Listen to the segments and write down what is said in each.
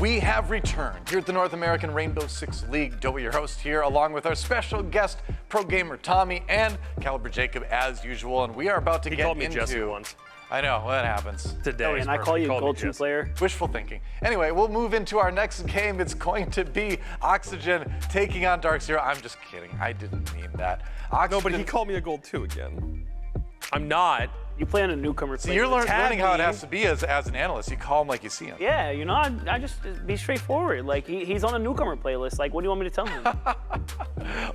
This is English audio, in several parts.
We have returned here at the North American Rainbow Six League. Doe, your host here, along with our special guest, pro gamer Tommy and Caliber Jacob, as usual. And we are about to get into. He called me Jesse once. I know, that happens. Today. Oh, and I call you Gold 2 player. Wishful thinking. Anyway, we'll move into our next game. It's going to be Oxygen taking on DarkZero. I'm just kidding. I didn't mean that. No, but he called me a Gold 2 again. I'm not. You play on a newcomer. So you're learning how it has to be as an analyst. You call him like you see him. Yeah, you know, I just be straightforward. Like he's on a newcomer playlist. Like, what do you want me to tell him?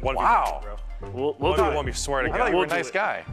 Wow. We'll do it. Want me to swear to I God. thought you were a nice guy.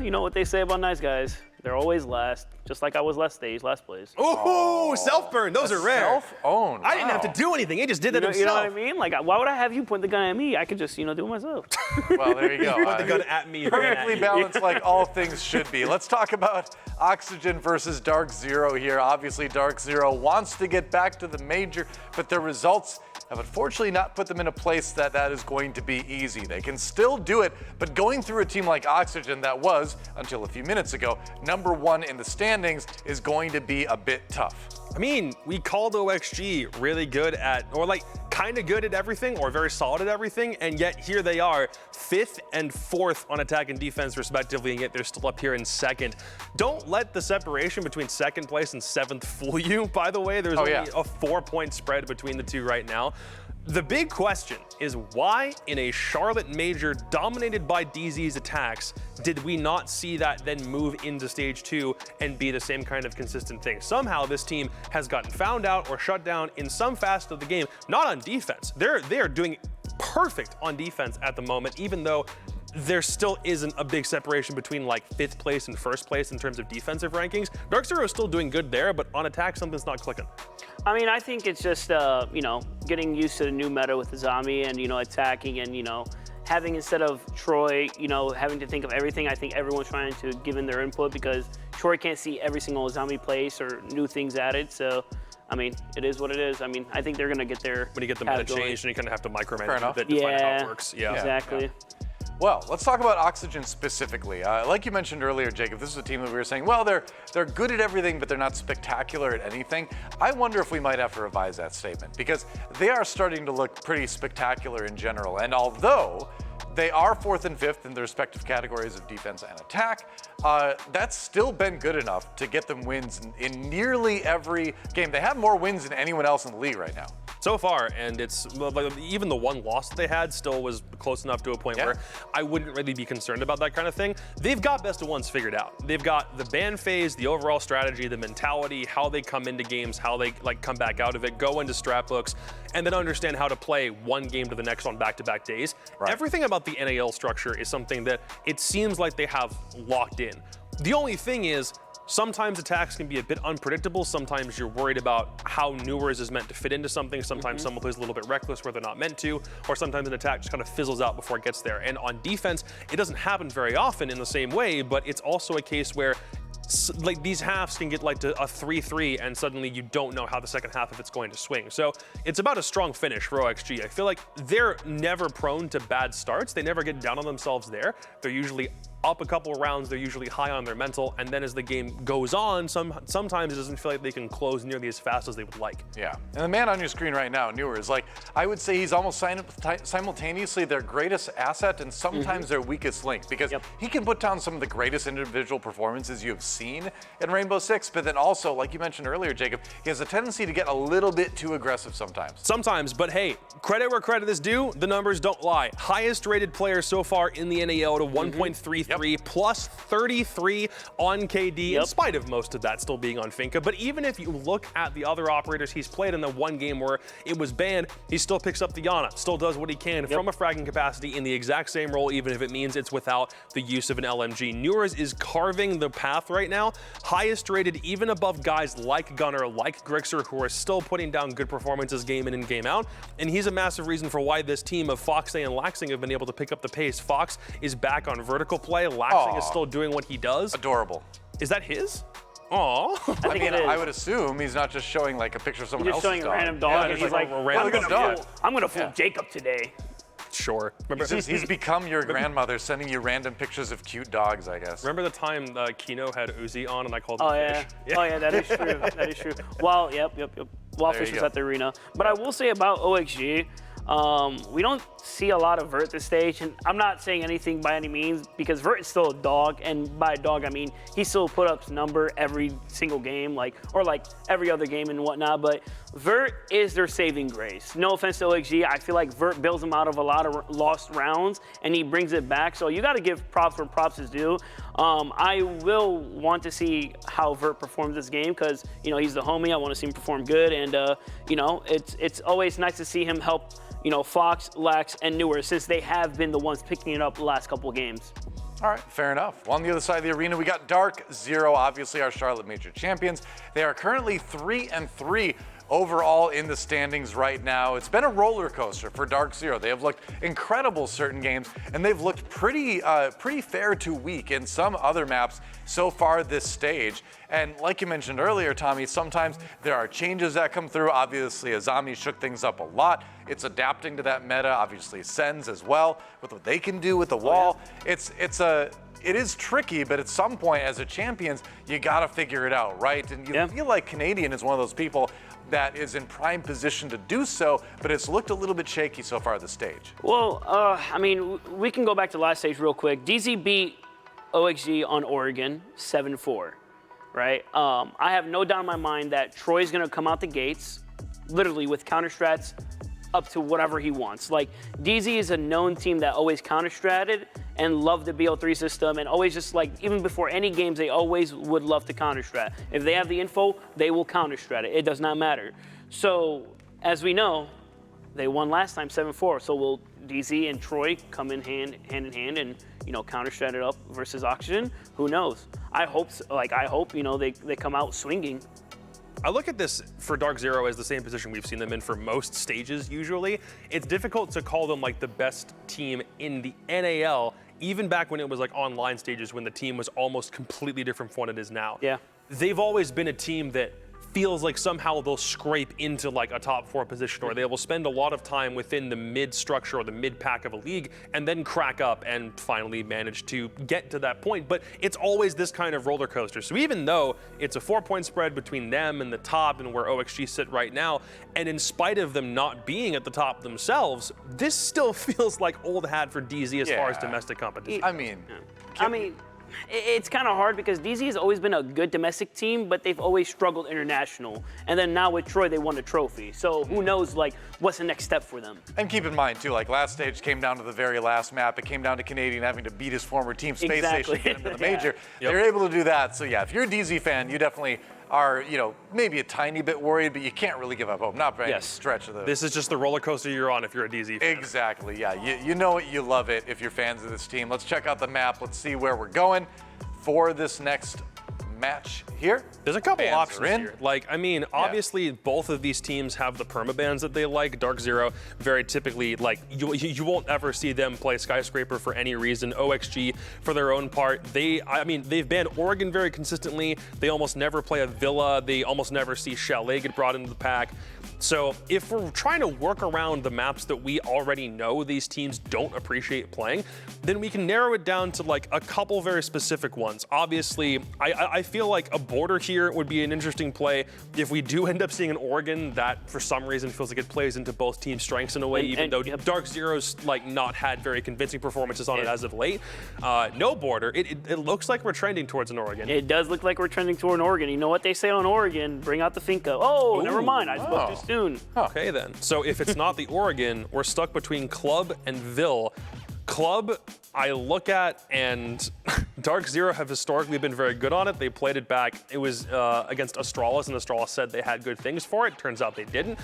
You know what they say about nice guys? They're always last, just like I was last place. Ooh, self-burn. Those are rare. Self-owned. I didn't have to do anything. He just did that himself. You know what I mean? Like, why would I have you point the gun at me? I could just, do it myself. Well, there you go. Point the gun at me. Perfectly balanced like all things should be. Let's talk about Oxygen versus DarkZero here. Obviously, DarkZero wants to get back to the major, but their results have unfortunately not put them in a place that is going to be easy. They can still do it, but going through a team like Oxygen that was, until a few minutes ago, #1 in the standings is going to be a bit tough. I mean, we called OXG really good at, or like kind of good at everything, or very solid at everything, and yet here they are, 5th and 4th on attack and defense respectively, and yet they're still up here in 2nd. Don't let the separation between 2nd place and 7th fool you, by the way. There's only a 4-point spread between the two right now. The big question is why in a Charlotte major dominated by DZ's attacks did we not see that then move into stage 2 and be the same kind of consistent thing? Somehow this team has gotten found out or shut down in some facet of the game, not on defense. They are doing perfect on defense at the moment, even though there still isn't a big separation between like 5th place and 1st place in terms of defensive rankings. DarkZero is still doing good there, but on attack, something's not clicking. I mean, I think it's just, getting used to the new meta with the zombie and, attacking and, having instead of Troy, having to think of everything. I think everyone's trying to give in their input because Troy can't see every single zombie place or new things added. So, I mean, it is what it is. I mean, I think they're going to get their When you get the meta changed and you kind of have to micromanage a bit to find how it works. Yeah, exactly. Yeah. Well, let's talk about Oxygen specifically. Like you mentioned earlier, Jacob, this is a team that we were saying, well, they're good at everything, but they're not spectacular at anything. I wonder if we might have to revise that statement because they are starting to look pretty spectacular in general. And although they are 4th and 5th in their respective categories of defense and attack, that's still been good enough to get them wins in nearly every game. They have more wins than anyone else in the league right now. So far, and it's even the one loss that they had still was close enough to a point where I wouldn't really be concerned about that kind of thing. They've got best of ones figured out. They've got the ban phase, the overall strategy, the mentality, how they come into games, how they come back out of it, go into strat books, and then understand how to play one game to the next on back-to-back days. Right. Everything about the NAL structure is something that it seems like they have locked in. The only thing is, sometimes attacks can be a bit unpredictable. Sometimes you're worried about how Newers is meant to fit into something. Sometimes someone plays a little bit reckless where they're not meant to, or sometimes an attack just kind of fizzles out before it gets there. And on defense, it doesn't happen very often in the same way, but it's also a case where like these halves can get like to a 3-3 and suddenly you don't know how the second half of it's going to swing. So it's about a strong finish for OXG. I feel like they're never prone to bad starts. They never get down on themselves there. They're usually up a couple of rounds, they're usually high on their mental, and then as the game goes on, sometimes it doesn't feel like they can close nearly as fast as they would like. Yeah, and the man on your screen right now, Newers, like I would say he's almost simultaneously their greatest asset and sometimes their weakest link because he can put down some of the greatest individual performances you have seen in Rainbow Six, but then also, like you mentioned earlier, Jacob, he has a tendency to get a little bit too aggressive sometimes. Sometimes, but hey, credit where credit is due, the numbers don't lie. Highest rated player so far in the NAL to 1.33. Plus 33 on KD, in spite of most of that still being on Finka. But even if you look at the other operators he's played in the one game where it was banned, he still picks up the Yana, still does what he can from a fragging capacity in the exact same role, even if it means it's without the use of an LMG. Newers is carving the path right now, highest rated even above guys like Gunner, like Grixer, who are still putting down good performances game in and game out. And he's a massive reason for why this team of Foxay and Laxing have been able to pick up the pace. Fox is back on vertical play, Laxing is still doing what he does. Adorable. Is that his? Aw. I mean, I would assume he's not just showing like a picture of someone else's dog. He's just showing a random dog and he's like, I'm gonna fool Jacob today. Sure. Remember, he's become your grandmother, sending you random pictures of cute dogs, I guess. Remember the time Kino had Uzi on and I called him fish? Yeah. Oh yeah, that is true. That is true. Well, yep. Wildfishers at the arena. But I will say about OXG, we don't see a lot of Vert this stage, and I'm not saying anything by any means because Vert is still a dog, and by dog I mean he still put up number every single game, or every other game and whatnot. But Vert is their saving grace. No offense to OXG, I feel like Vert bails them out of a lot of lost rounds, and he brings it back. So you got to give props where props is due. I will want to see how Vert performs this game because he's the homie. I want to see him perform good, and it's always nice to see him help. Fox, Lex, and Newer, since they have been the ones picking it up the last couple of games. All right, fair enough. Well, on the other side of the arena, we got DarkZero, obviously our Charlotte Major champions. They are currently 3-3 overall in the standings right now. It's been a roller coaster for DarkZero. They have looked incredible certain games, and they've looked pretty fair to weak in some other maps so far this stage. And like you mentioned earlier, Tommy, sometimes there are changes that come through. Obviously, Azami shook things up a lot. It's adapting to that meta. Obviously, Sens as well, with what they can do with the wall. It is tricky, but at some point as a champions, you gotta figure it out, right? And you feel like Canadian is one of those people that is in prime position to do so, but it's looked a little bit shaky so far this stage. Well, I mean, we can go back to last stage real quick. DZ beat OXG on Oregon 7-4, right? I have no doubt in my mind that Troy's gonna come out the gates, literally with counter strats up to whatever he wants. Like, DZ is a known team that always counter-stratted and loved the BO3 system, and always just even before any games, they always would love to counter-strat. If they have the info, they will counter-strat it. It does not matter. So, as we know, they won last time 7-4. So will DZ and Troy come in hand in hand and counter-strat it up versus Oxygen? Who knows? I hope they come out swinging. I look at this for DarkZero as the same position we've seen them in for most stages usually. It's difficult to call them the best team in the NAL, even back when it was online stages when the team was almost completely different from what it is now. Yeah. They've always been a team that feels like somehow they'll scrape into a top 4 position, or they will spend a lot of time within the mid structure or the mid pack of a league and then crack up and finally manage to get to that point. But it's always this kind of roller coaster. So even though it's a 4-point spread between them and the top and where OXG sit right now, and in spite of them not being at the top themselves, this still feels like old hat for DZ as far as domestic competition. It's kind of hard because DZ has always been a good domestic team, but they've always struggled international. And then now with Troy, they won a trophy. So who knows, what's the next step for them? And keep in mind, too, last stage came down to the very last map. It came down to Canadian having to beat his former team, Space Station, to get into the major. They were able to do that. So, yeah, if you're a DZ fan, you definitely are, maybe a tiny bit worried, but you can't really give up hope. Not by any stretch of the... This is just the roller coaster you're on if you're a DZ fan. Exactly, yeah. You know it, you love it if you're fans of this team. Let's check out the map. Let's see where we're going for this next match here. There's a couple options here. Obviously both of these teams have the permabans that they like. DarkZero, very typically, you won't ever see them play Skyscraper for any reason. OXG, for their own part, they've banned Oregon very consistently. They almost never play a Villa. They almost never see Chalet get brought into the pack. So if we're trying to work around the maps that we already know these teams don't appreciate playing, then we can narrow it down to a couple very specific ones. Obviously, I feel like a border here would be an interesting play. If we do end up seeing an Oregon that for some reason feels like it plays into both teams' strengths in a way, even though DarkZero's not had very convincing performances on it as of late. No border. It looks like we're trending towards an Oregon. It does look like we're trending toward an Oregon. You know what they say on Oregon? Bring out the Finca. Oh, never mind. I spoke too soon. Okay then. So if it's not the Oregon, we're stuck between Club and Ville. Club, I look at, and DarkZero have historically been very good on it. They played it back. It was against Astralis, and Astralis said they had good things for it. Turns out they didn't.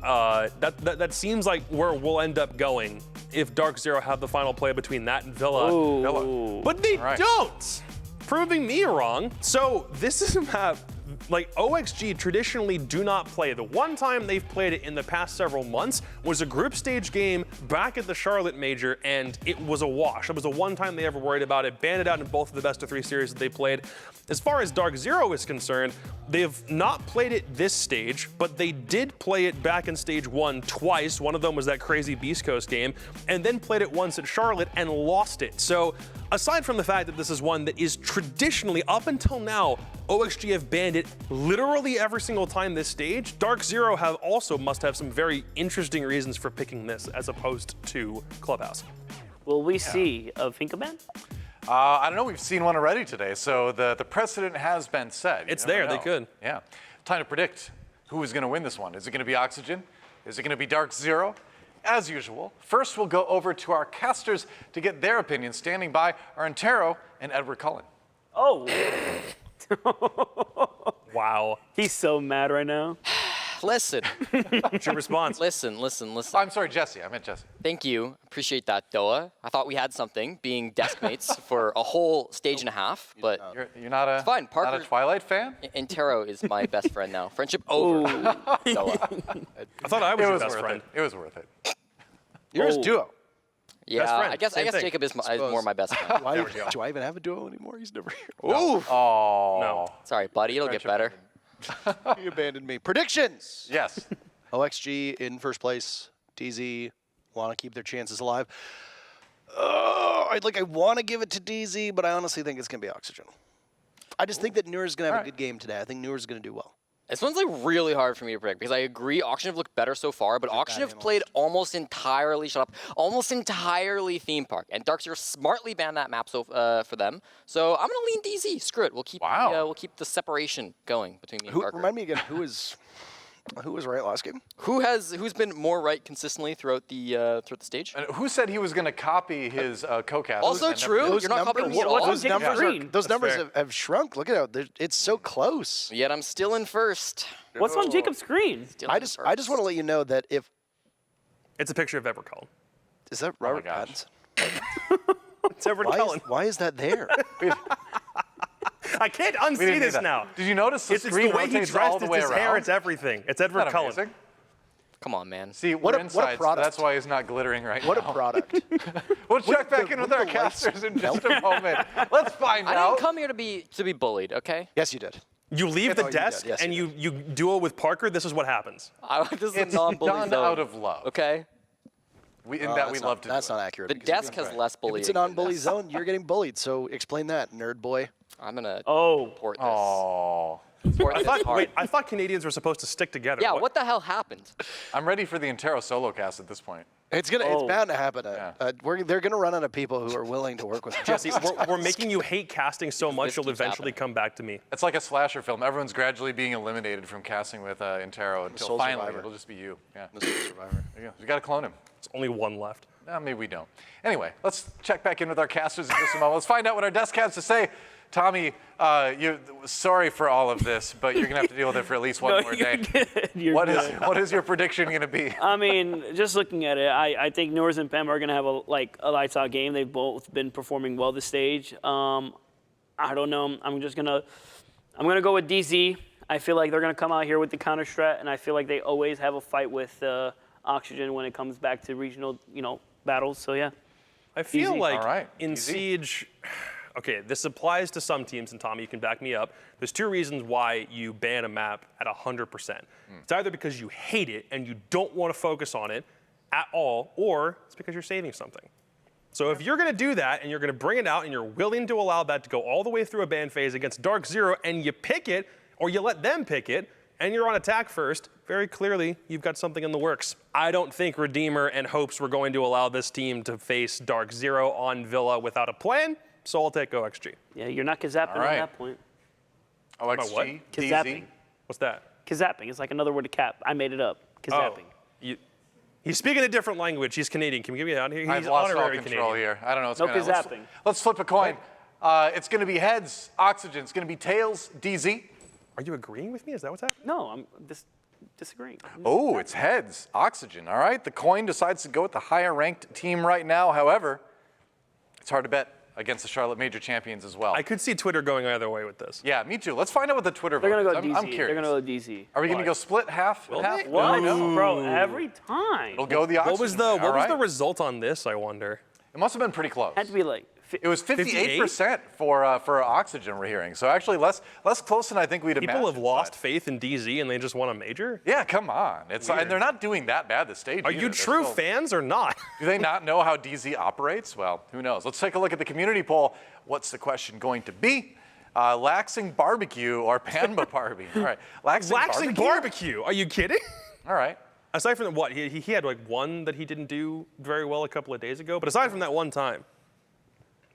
That seems like where we'll end up going if DarkZero have the final play between that and Villa. But they don't! Proving me wrong. So this is a map OXG traditionally do not play. The one time they've played it in the past several months was a group stage game back at the Charlotte Major, and it was a wash. It was the one time they ever worried about it. Banned it out in both of the best of 3 series that they played. As far as DarkZero is concerned, they've not played it this stage, but they did play it back in stage 1 twice. One of them was that crazy Beast Coast game, and then played it once at Charlotte and lost it. So aside from the fact that this is one that is traditionally, up until now, OXG have banned it literally every single time this stage. DarkZero must have some very interesting reasons for picking this as opposed to Clubhouse. Will we see a Finka ban? I don't know. We've seen one already today, so the precedent has been set. It's there. They could. Yeah. Time to predict who is going to win this one. Is it going to be Oxygen? Is it going to be DarkZero? As usual, first we'll go over to our casters to get their opinion. Standing by are Antero and Edward Cullen. Oh. Wow. He's so mad right now. Listen. What's your response? Listen. I'm sorry, Jesse. I meant Jesse. Thank you. Appreciate that, Doa. I thought we had something, being desk mates for a whole stage and a half, but You're not a, fine. Parker, not a Twilight fan? Antero is my best friend now. Friendship over. Doa. I thought I was your best friend. It was worth it. Yours duo. Yeah, Best friend, I guess same thing. Jacob is more my best friend. Do I even have a duo anymore? He's never here. Oh. No. Sorry, buddy. It'll get better. You abandoned me. Predictions. Yes. OXG in first place. DZ want to keep their chances alive. I want to give it to DZ, but I honestly think it's going to be Oxygen. I just think that Noor's going to have a good game today. I think Noor's going to do well. This one's like really hard for me to predict because I agree Auction have looked better so far, but Auction have played almost entirely theme park, and DarkZero smartly banned that map for them. So I'm gonna lean DZ. Screw it. We'll keep we'll keep the separation going between me and Parker. Remind me again, who was right last game? Who's been more right consistently throughout the stage? And who said he was going to copy his co-cast? Also true. You're not copying me at all. Those numbers have shrunk. Look at it. It's so close. Yet I'm still in first. What's on Jacob's screen? I just want to let you know that if It's a picture of Edward Cullen. is that Robert gosh. Pattinson? It's Edward Cullen. Why is that there? I can't We unsee didn't this need that. now. Did you notice the It's the screen way he rotates all dressed, the it's way his around? hair, it's everything. It's Isn't Edward that Cullen. amazing? Come on, man. See, What we're a inside, so product. that's why he's not glittering right What a now. product. We'll check back in with our the lights casters in just a moment. Let's find I out. didn't come here to be bullied, okay? Yes, you did. You leave the you did. desk Yes, and you you duo with Parker, this is what happens. This is It's a non-bully done zone. out of love. Okay? We That's love to That's do it. not accurate. The because you're desk being has right. less If bullying. it's a than non-bully this. zone, you're getting bullied. So explain that, nerd boy. I'm gonna Oh. port this. Oh, Port this hard. I thought Canadians were supposed to stick together. Yeah, what the hell happened? I'm ready for the Antero solo cast at this point. It's bound to happen. They're gonna run out of people who are willing to work with us. Jesse, we're making you hate casting so much This you'll keeps eventually happening. come back to me. It's like a slasher film. Everyone's gradually being eliminated from casting with Antero until sole finally survivor. it'll just be you. Yeah. The survivor. There you go. You got to clone him. There's only one left. Maybe we don't. Anyway, let's check back in with our casters in just a moment. Let's find out what our desk has to say. Tommy, sorry for all of this, but you're going to have to deal with it for at least one more day. What is your prediction going to be? I mean, just looking at it, I think Noors and Pem are going to have a lights out game. They've both been performing well this stage. I don't know. I'm gonna go with DZ. I feel like they're gonna come out here with the counter strat, and I feel like they always have a fight with Oxygen when it comes back to regional, battles. So yeah. I feel Easy. like All right, in easy. Siege, okay, this applies to some teams, and Tommy, you can back me up. There's two reasons why you ban a map at 100%. It's either because you hate it and you don't want to focus on it at all, or it's because you're saving something. So if you're going to do that and you're going to bring it out and you're willing to allow that to go all the way through a ban phase against DarkZero and you pick it, or you let them pick it, and you're on attack first, very clearly you've got something in the works. I don't think Redeemer and Hopes were going to allow this team to face DarkZero on Villa without a plan, so I'll take OXG. Yeah, you're not kazapping right. at that point. what? OXG, Kazapping. DZ. What's that? Kazapping. It's like another word to cap. I made it up. Kazapping. He's speaking a different language. He's Canadian. Can we give you that? He's I've lost all honorary control Canadian. here. I don't know what's No going on. kazapping. Let's flip a coin. It's going to be heads, Oxygen. It's going to be tails, DZ. Are you agreeing with me? Is that what's happening? No, I'm disagreeing. Oh, it's heads, Oxygen. All right, the coin decides to go with the higher ranked team right now. However, it's hard to bet against the Charlotte Major champions as well. I could see Twitter going either way with this. Yeah, me too. Let's find out what the Twitter They're vote gonna is. go DZ. I'm curious. They're gonna go DZ. Are we going to go split half and half? What, Ooh. bro? Every time. It'll go the Oxygen. What was the All right. result on this? I wonder. It must have been pretty close. Had to be like. It was 58% for Oxygen we're hearing. So actually less close than I think we'd imagine. People have lost faith in DZ and they just won a major. Yeah, come on. It's and they're not doing that bad this stage. Are either. you They're true still- fans or not? Do they not know how DZ operates? Well, who knows? Let's take a look at the community poll. What's the question going to be? Laxing Barbecue or Panba Barbie. All right. Laxing barbecue. Are you kidding? All right. Aside from what, he had like one that he didn't do very well a couple of days ago, but aside from that one time,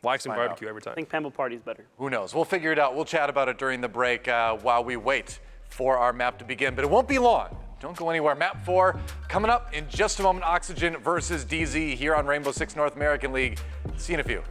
Laxing barbecue every time. I think Pambo Party's better. Who knows? We'll figure it out. We'll chat about it during the break while we wait for our map to begin, but it won't be long. Don't go anywhere. Map 4 coming up in just a moment. Oxygen versus DZ here on Rainbow Six North American League. See you in a few.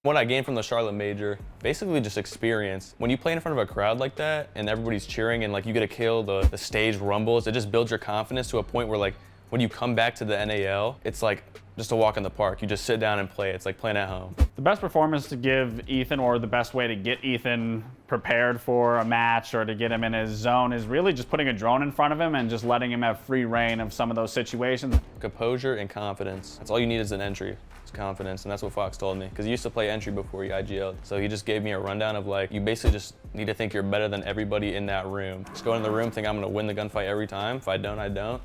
What I gained from the Charlotte Major, basically just experience. When you play in front of a crowd like that and everybody's cheering and like you get a kill, the stage rumbles, it just builds your confidence to a point where like when you come back to the NAL, it's like just a walk in the park. You just sit down and play. It's like playing at home. The best performance to give Ethan, or the best way to get Ethan prepared for a match or to get him in his zone, is really just putting a drone in front of him and just letting him have free reign of some of those situations. Composure and confidence. That's all you need as an entry. It's confidence, and that's what Fox told me. Because he used to play entry before he IGL'd. So he just gave me a rundown of like, you basically just need to think you're better than everybody in that room. Just go in the room, think I'm gonna win the gunfight every time. If I don't, I don't.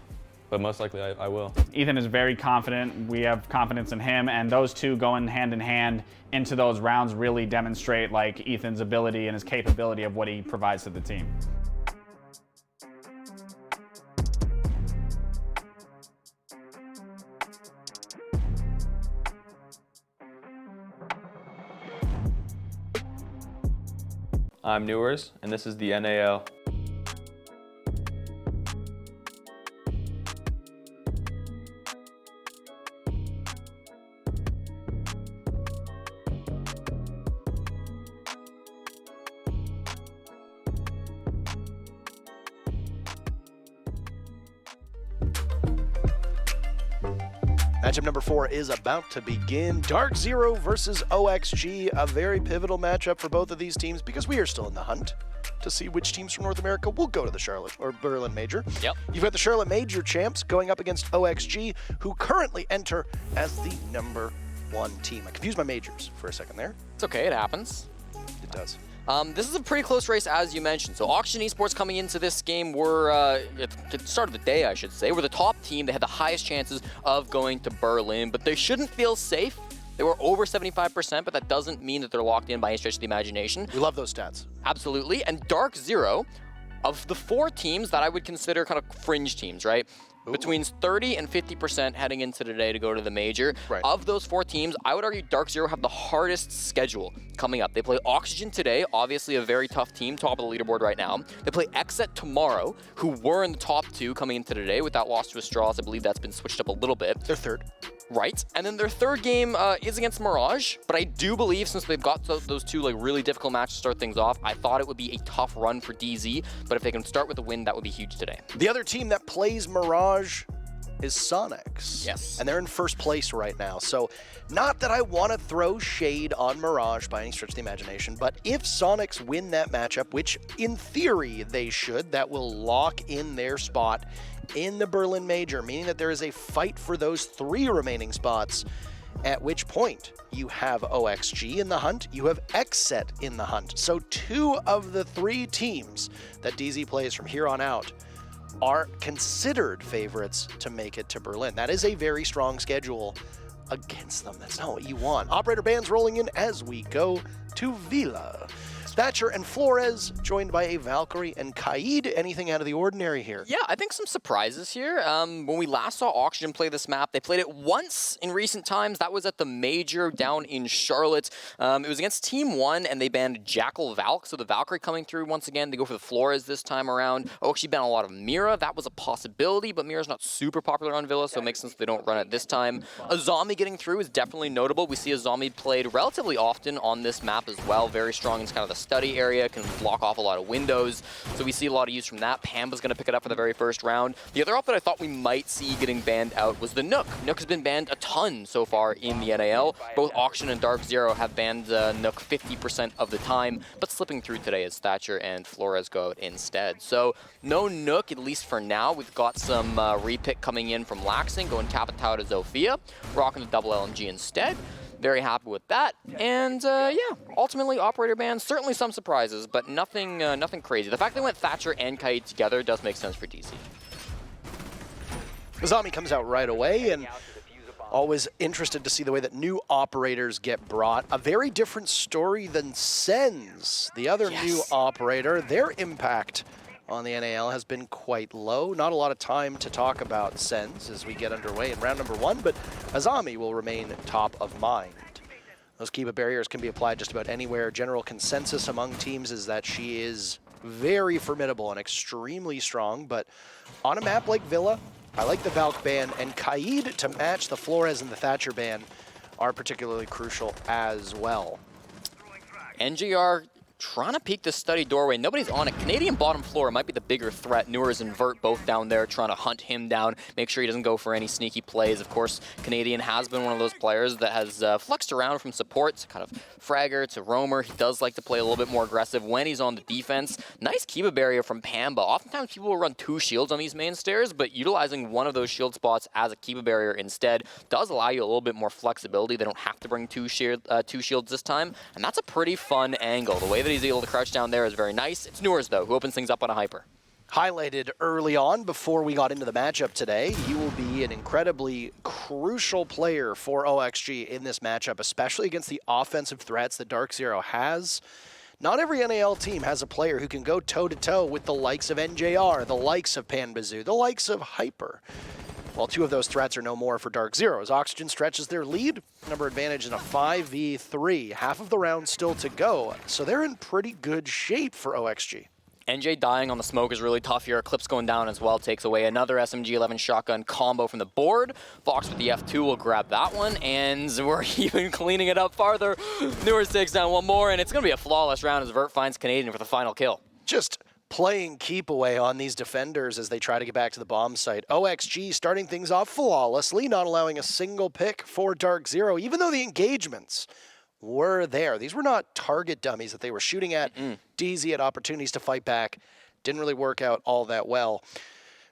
But most likely I will. Ethan is very confident. We have confidence in him, and those two going hand in hand into those rounds really demonstrate like Ethan's ability and his capability of what he provides to the team. I'm Newers, and this is the NAL. Matchup number 4 is about to begin. DarkZero versus OXG, a very pivotal matchup for both of these teams because we are still in the hunt to see which teams from North America will go to the Charlotte or Berlin Major. Yep. You've got the Charlotte Major champs going up against OXG, who currently enter as the #1 team. I confused my majors for a second there. It's okay, it happens. It does. This is a pretty close race, as you mentioned. So Oxygen Esports coming into this game were, at the start of the day, I should say, were the top team. They had the highest chances of going to Berlin, but they shouldn't feel safe. They were over 75%, but that doesn't mean that they're locked in by any stretch of the imagination. We love those stats. Absolutely. And DarkZero, of the 4 teams that I would consider kind of fringe teams, right? Ooh. Between 30 and 50% heading into today to go to the major. Right. Of those 4 teams, I would argue DarkZero have the hardest schedule coming up. They play Oxygen today, obviously a very tough team, top of the leaderboard right now. They play Exet tomorrow, who were in the top 2 coming into today with that loss to Astralis. I believe that's been switched up a little bit. They're third. Right, and then their third game is against Mirage, but I do believe since they've got those 2 like really difficult matches to start things off, I thought it would be a tough run for DZ, but if they can start with a win, that would be huge today. The other team that plays Mirage is Sonics. Yes. And they're in first place right now. So not that I want to throw shade on Mirage by any stretch of the imagination, but if Sonics win that matchup, which in theory they should, that will lock in their spot in the Berlin Major, meaning that there is a fight for those 3 remaining spots, at which point you have OXG in the hunt, you have XSET in the hunt. So 2 of the 3 teams that DZ plays from here on out are considered favorites to make it to Berlin. That is a very strong schedule against them. That's not what you want. Operator bands rolling in as we go to Villa. Thatcher and Flores, joined by a Valkyrie and Kaid. Anything out of the ordinary here? Yeah, I think some surprises here. When we last saw Oxygen play this map, they played it once in recent times. That was at the Major down in Charlotte. It was against Team 1, and they banned Jackal Valk, so the Valkyrie coming through once again. They go for the Flores this time around. Actually banned a lot of Mira. That was a possibility, but Mira's not super popular on Villa, so it makes sense they don't run it this time. Azami getting through is definitely notable. We see Azami played relatively often on this map as well. Very strong in kind of the study area, can block off a lot of windows, so we see a lot of use from that. Pamba's going to pick it up for the very first round. The other op that I thought we might see getting banned out was the Nook. Nook has been banned a ton so far in the NAL. Both Auction and DarkZero have banned Nook 50% of the time, but slipping through today as Thatcher and Flores go out instead. So no Nook, at least for now. We've got some repick coming in from Laxing, going Capitao to Zofia, rocking the double LMG instead. Very happy with that, and yeah, ultimately operator ban, certainly some surprises, but nothing nothing crazy. The fact they went Thatcher and Kaid together does make sense for DC. Azami comes out right away, and always interested to see the way that new operators get brought. A very different story than Sens, the other new operator. Their impact on the NAL has been quite low. Not a lot of time to talk about Sens as we get underway in round number 1, but Azami will remain top of mind. Those Kiba barriers can be applied just about anywhere. General consensus among teams is that she is very formidable and extremely strong, but on a map like Villa, I like the Valk ban, and Kaid to match the Flores and the Thatcher ban are particularly crucial as well. NGR trying to peek the study doorway. Nobody's on it. Canadian bottom floor might be the bigger threat. Newers and Vert both down there trying to hunt him down, make sure he doesn't go for any sneaky plays. Of course, Canadian has been one of those players that has flexed around from support to kind of fragger to roamer. He does like to play a little bit more aggressive when he's on the defense. Nice Kiba barrier from Pamba. Oftentimes people will run 2 shields on these main stairs, but utilizing one of those shield spots as a Kiba barrier instead does allow you a little bit more flexibility. They don't have to bring 2 shields this time, and that's a pretty fun angle. The way that he's able to crouch down there is very nice. It's Newers, though, who opens things up on a hyper. Highlighted early on before we got into the matchup today, he will be an incredibly crucial player for OXG in this matchup, especially against the offensive threats that DarkZero has. Not every NAL team has a player who can go toe-to-toe with the likes of NJR, the likes of Panbazoo, the likes of Hyper. Well, 2 of those threats are no more for DarkZero as Oxygen stretches their lead. Number advantage in a 5v3. Half of the round still to go, so they're in pretty good shape for OXG. NJ dying on the smoke is really tough here. Eclipse going down as well takes away another SMG-11 shotgun combo from the board. Fox with the F2 will grab that one, and we're even cleaning it up farther. Newers takes down one more, and it's going to be a flawless round as Vert finds Canadian for the final kill. Just playing keep away on these defenders as they try to get back to the bomb site. OXG starting things off flawlessly, not allowing a single pick for DarkZero, even though the engagements were there. These were not target dummies that they were shooting at. DZ had opportunities to fight back. Didn't really work out all that well.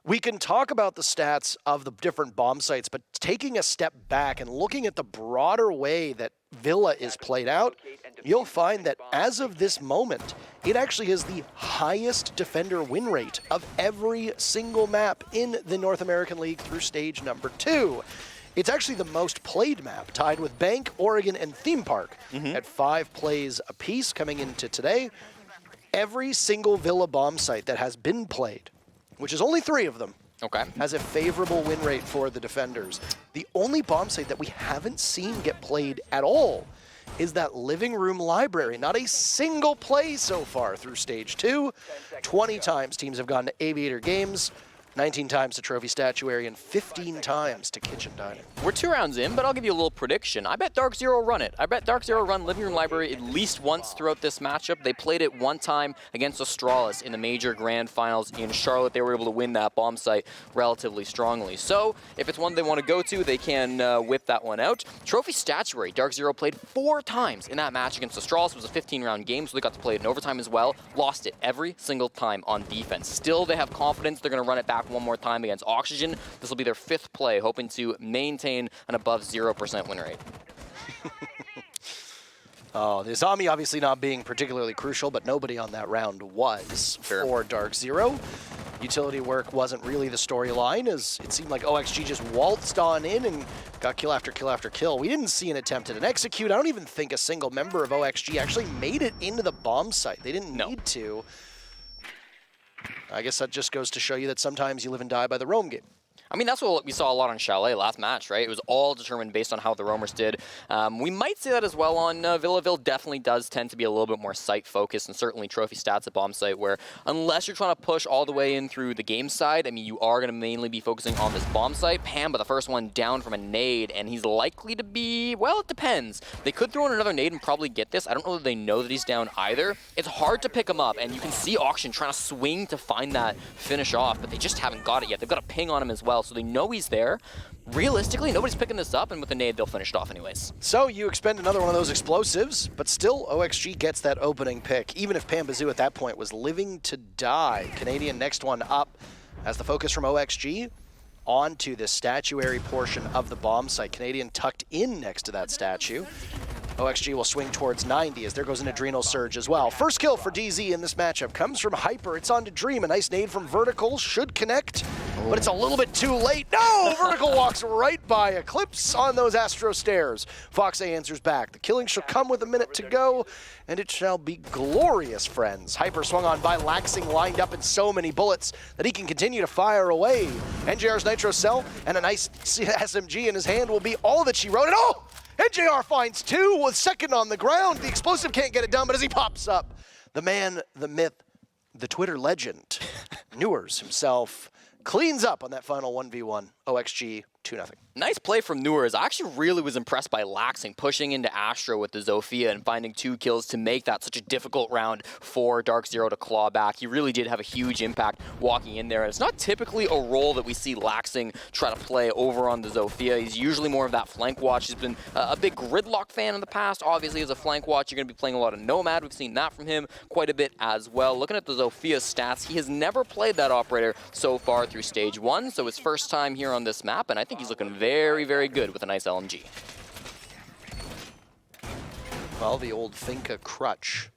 We can talk about the stats of the different bomb sites, but taking a step back and looking at the broader way that Villa is played out, you'll find that as of this moment, it actually is the highest defender win rate of every single map in the North American League through stage number 2. It's actually the most played map, tied with Bank, Oregon, and Theme Park at 5 plays apiece coming into today. Every single Villa bomb site that has been played, which is only 3 of them, has a favorable win rate for the defenders. The only bomb site that we haven't seen get played at all is that living room library. Not a single play so far through stage 2. 20 times teams have gone to Aviator Games. 19 times to Trophy Statuary and 15 times to Kitchen Dining. We're 2 rounds in, but I'll give you a little prediction. I bet DarkZero run it. I bet DarkZero run Living Room Library at least once throughout this matchup. They played it one time against Astralis in the major grand finals in Charlotte. They were able to win that bomb site relatively strongly. So if it's one they want to go to, they can whip that one out. Trophy Statuary, DarkZero played 4 times in that match against Astralis. It was a 15-round game, so they got to play it in overtime as well. Lost it every single time on defense. Still, they have confidence they're going to run it back one more time against Oxygen. This will be their 5th play, hoping to maintain an above 0% win rate. Oh, the Azami obviously not being particularly crucial, but nobody on that round was for DarkZero. Utility work wasn't really the storyline, as it seemed like OXG just waltzed on in and got kill after kill after kill. We didn't see an attempt at an execute. I don't even think a single member of OXG actually made it into the bomb site. They didn't need to. I guess that just goes to show you that sometimes you live and die by the roam game. I mean, that's what we saw a lot on Chalet last match, right? It was all determined based on how the roamers did. We might say that as well on Villaville. Definitely does tend to be a little bit more site-focused, and certainly Trophy Stats at bomb site, where unless you're trying to push all the way in through the game side, I mean, you are going to mainly be focusing on this bomb site. Pamba, the first one down from a nade, and he's likely to be, well, it depends. They could throw in another nade and probably get this. I don't know that they know that he's down either. It's hard to pick him up, and you can see Auction trying to swing to find that finish off, but they just haven't got it yet. They've got a ping on him as well, so they know he's there. Realistically, nobody's picking this up, and with the nade, they'll finish it off anyways. So you expend another one of those explosives, but still OXG gets that opening pick, even if Pambazoo at that point was living to die. Canadian next one up as the focus from OXG onto the statuary portion of the bomb site. Canadian tucked in next to that statue. OXG will swing towards 90 as there goes an Adrenal Surge as well. First kill for DZ in this matchup comes from Hyper. It's on to Dream. A nice nade from Vertical. Should connect, but it's a little bit too late. No! Vertical walks right by. Eclipse on those Astro Stairs. Fox A answers back. The killing shall come with a minute to go, and it shall be glorious, friends. Hyper swung on by. Laxing lined up in so many bullets that he can continue to fire away. NJR's Nitro Cell and a nice SMG in his hand will be all that she wrote. And oh! NJR finds 2 with second on the ground. The explosive can't get it done, but as he pops up, the man, the myth, the Twitter legend, Newers himself, cleans up on that final 1v1. OXG 2-0. Nice play from Newers. I actually really was impressed by Laxing, pushing into Astro with the Zofia and finding 2 kills to make that such a difficult round for DarkZero to claw back. He really did have a huge impact walking in there. And it's not typically a role that we see Laxing try to play over on the Zofia. He's usually more of that flank watch. He's been a big Gridlock fan in the past. Obviously, as a flank watch, you're going to be playing a lot of Nomad. We've seen that from him quite a bit as well. Looking at the Zofia stats, he has never played that operator so far through stage 1, so his first time here on this map, and I think he's looking very, very good with a nice LMG. Well, the old Finca crutch,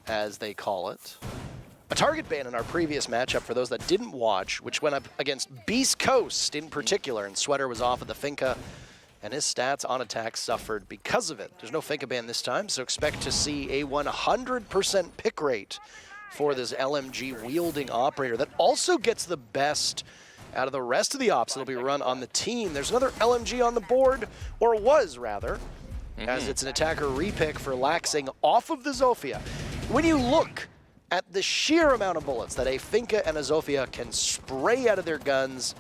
as they call it. A target ban in our previous matchup, for those that didn't watch, which went up against Beast Coast in particular, and Sweater was off of the Finca, and his stats on attack suffered because of it. There's no Finca ban this time, so expect to see a 100% pick rate for this LMG wielding operator that also gets the best out of the rest of the ops that'll be run on the team. There's another LMG on the board, or was rather, as it's an attacker repick for Laxing off of the Zofia. When you look at the sheer amount of bullets that a Finca and a Zofia can spray out of their guns,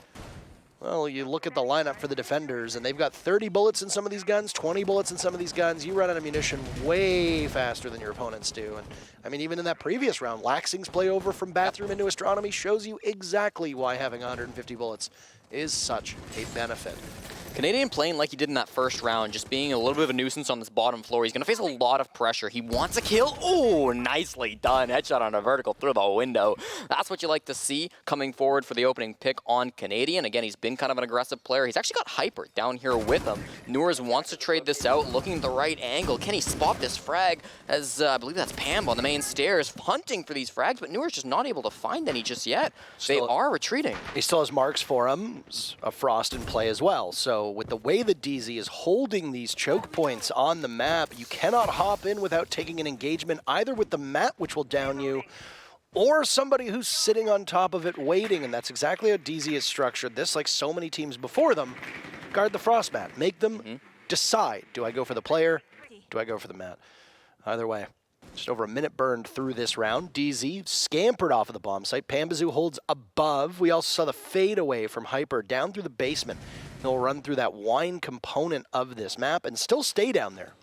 well, you look at the lineup for the defenders, and they've got 30 bullets in some of these guns, 20 bullets in some of these guns. You run out of munition way faster than your opponents do. And I mean, even in that previous round, Laxing's play over from Bathroom into Astronomy shows you exactly why having 150 bullets is such a benefit. Canadian playing like he did in that first round, just being a little bit of a nuisance on this bottom floor. He's going to face a lot of pressure. He wants a kill. Oh, nicely done. Headshot on a vertical through the window. That's what you like to see coming forward for the opening pick on Canadian. Again, he's been kind of an aggressive player. He's actually got Hyper down here with him. Newers wants to trade this out, looking at the right angle. Can he spot this frag? As I believe that's Pam on the main stairs, hunting for these frags, but Newers just not able to find any just yet. They are retreating. He still has marks for him. A Frost in play as well. So with the way that DZ is holding these choke points on the map, you cannot hop in without taking an engagement either with the mat, which will down you, or somebody who's sitting on top of it waiting, and that's exactly how DZ is structured this, like so many teams before them. Guard the Frost mat. Make them decide, do I go for the player? Do I go for the mat? Either way, Just over a minute burned through this round. DZ scampered off of the bomb site. Pambazoo holds above. We also saw the fade away from Hyper down through the basement. He'll run through that wine component of this map and still stay down there,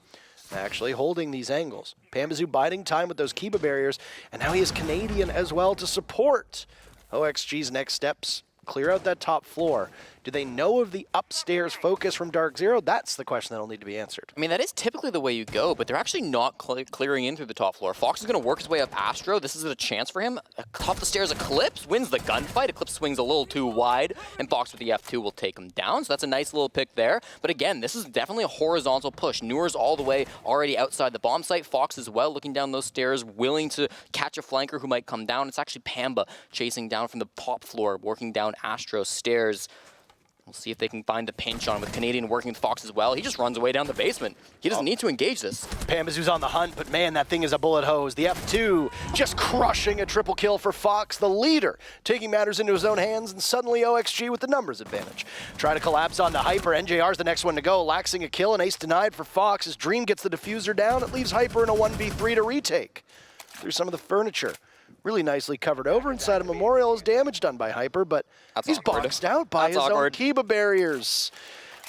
actually holding these angles. Pambazoo biding time with those Kiba barriers, and now he is Canadian as well to support OXG's next steps. Clear out that top floor. Do they know of the upstairs focus from DarkZero? That's the question that'll need to be answered. I mean, that is typically the way you go, but they're actually not clearing in through the top floor. Fox is going to work his way up Astro. This is a chance for him. Top the stairs, Eclipse wins the gunfight. Eclipse swings a little too wide, and Fox with the F2 will take him down. So that's a nice little pick there. But again, this is definitely a horizontal push. Newer's all the way already outside the bomb site. Fox as well, looking down those stairs, willing to catch a flanker who might come down. It's actually Pamba chasing down from the top floor, working down Astro stairs. We'll see if they can find the pinch on with Canadian working with Fox as well. He just runs away down the basement. He doesn't need to engage this. Pambazoo's on the hunt, but man, that thing is a bullet hose. The F2 just crushing a triple kill for Fox, the leader, taking matters into his own hands, and suddenly OXG with the numbers advantage. Try to collapse onto Hyper. NJR's the next one to go, laxing a kill, and ace denied for Fox. As Dream gets the diffuser down, it leaves Hyper in a 1v3 to retake. Through some of the furniture. Really nicely covered over inside a Memorial is damage done by Hyper, but he's boxed out by his own Kiba barriers.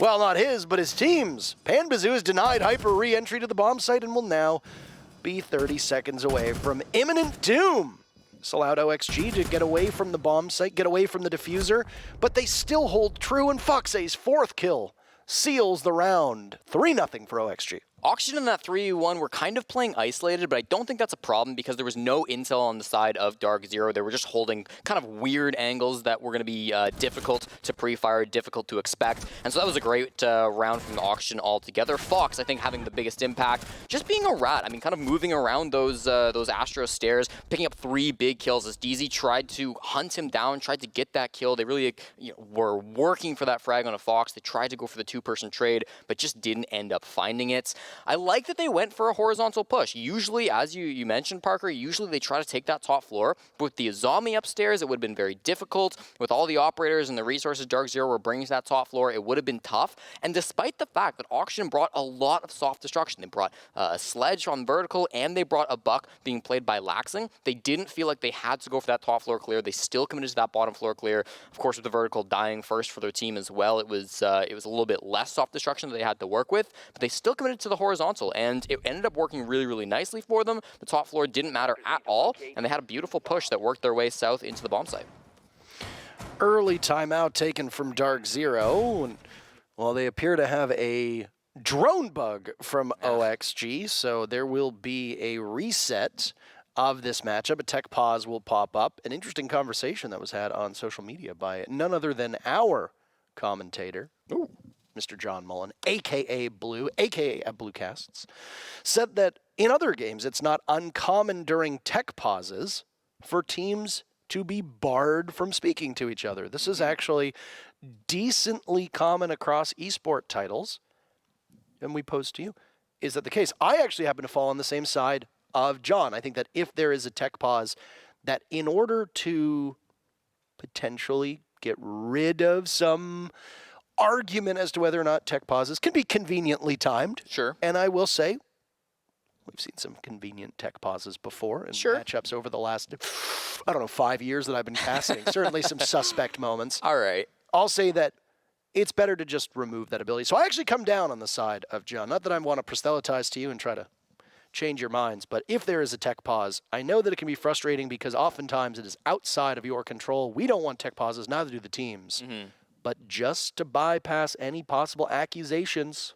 Well, not his, but his team's. Pambazoo has denied Hyper re-entry to the bomb site and will now be 30 seconds away from imminent doom. This allowed OXG to get away from the bomb site, get away from the diffuser, but they still hold true, and Foxay's fourth kill seals the round. 3-0 for OXG. Oxygen in that 3v1 were kind of playing isolated, but I don't think that's a problem because there was no intel on the side of DarkZero. They were just holding kind of weird angles that were going to be difficult to pre-fire, difficult to expect. And so that was a great round from the Oxygen altogether. Fox, I think, having the biggest impact, just being a rat. I mean, kind of moving around those Astro stairs, picking up 3 big kills as DZ tried to hunt him down, tried to get that kill. They really were working for that frag on a Fox. They tried to go for the 2-person trade, but just didn't end up finding it. I like that they went for a horizontal push. Usually, as you mentioned, Parker, usually they try to take that top floor. But with the Azami upstairs, it would have been very difficult. With all the operators and the resources DarkZero were bringing to that top floor, it would have been tough. And despite the fact that Oxygen brought a lot of soft destruction, they brought a sledge on vertical, and they brought a buck being played by Laxing, they didn't feel like they had to go for that top floor clear. They still committed to that bottom floor clear. Of course, with the vertical dying first for their team as well, it was a little bit less soft destruction that they had to work with, but they still committed to the horizontal, and it ended up working really, really nicely for them. The top floor didn't matter at all, and they had a beautiful push that worked their way south into the bomb site. Early timeout taken from DarkZero, and well, they appear to have a drone bug from OXG, so there will be a reset of this matchup. A tech pause will pop up. An interesting conversation that was had on social media by none other than our commentator, Mr. John Mullen, a.k.a. Blue, a.k.a. at Bluecasts, said that in other games it's not uncommon during tech pauses for teams to be barred from speaking to each other. This is actually decently common across esports titles, and we pose to you, is that the case? I actually happen to fall on the same side of John. I think that if there is a tech pause, that in order to potentially get rid of some argument as to whether or not tech pauses can be conveniently timed. Sure. And I will say, we've seen some convenient tech pauses before in matchups over the last, 5 years that I've been casting. Certainly some suspect moments. All right. I'll say that it's better to just remove that ability. So I actually come down on the side of John. Not that I want to proselytize to you and try to change your minds, but if there is a tech pause, I know that it can be frustrating because oftentimes it is outside of your control. We don't want tech pauses, neither do the teams. Mm-hmm. But just to bypass any possible accusations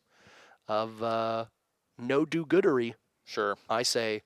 of no do-goodery, sure, I say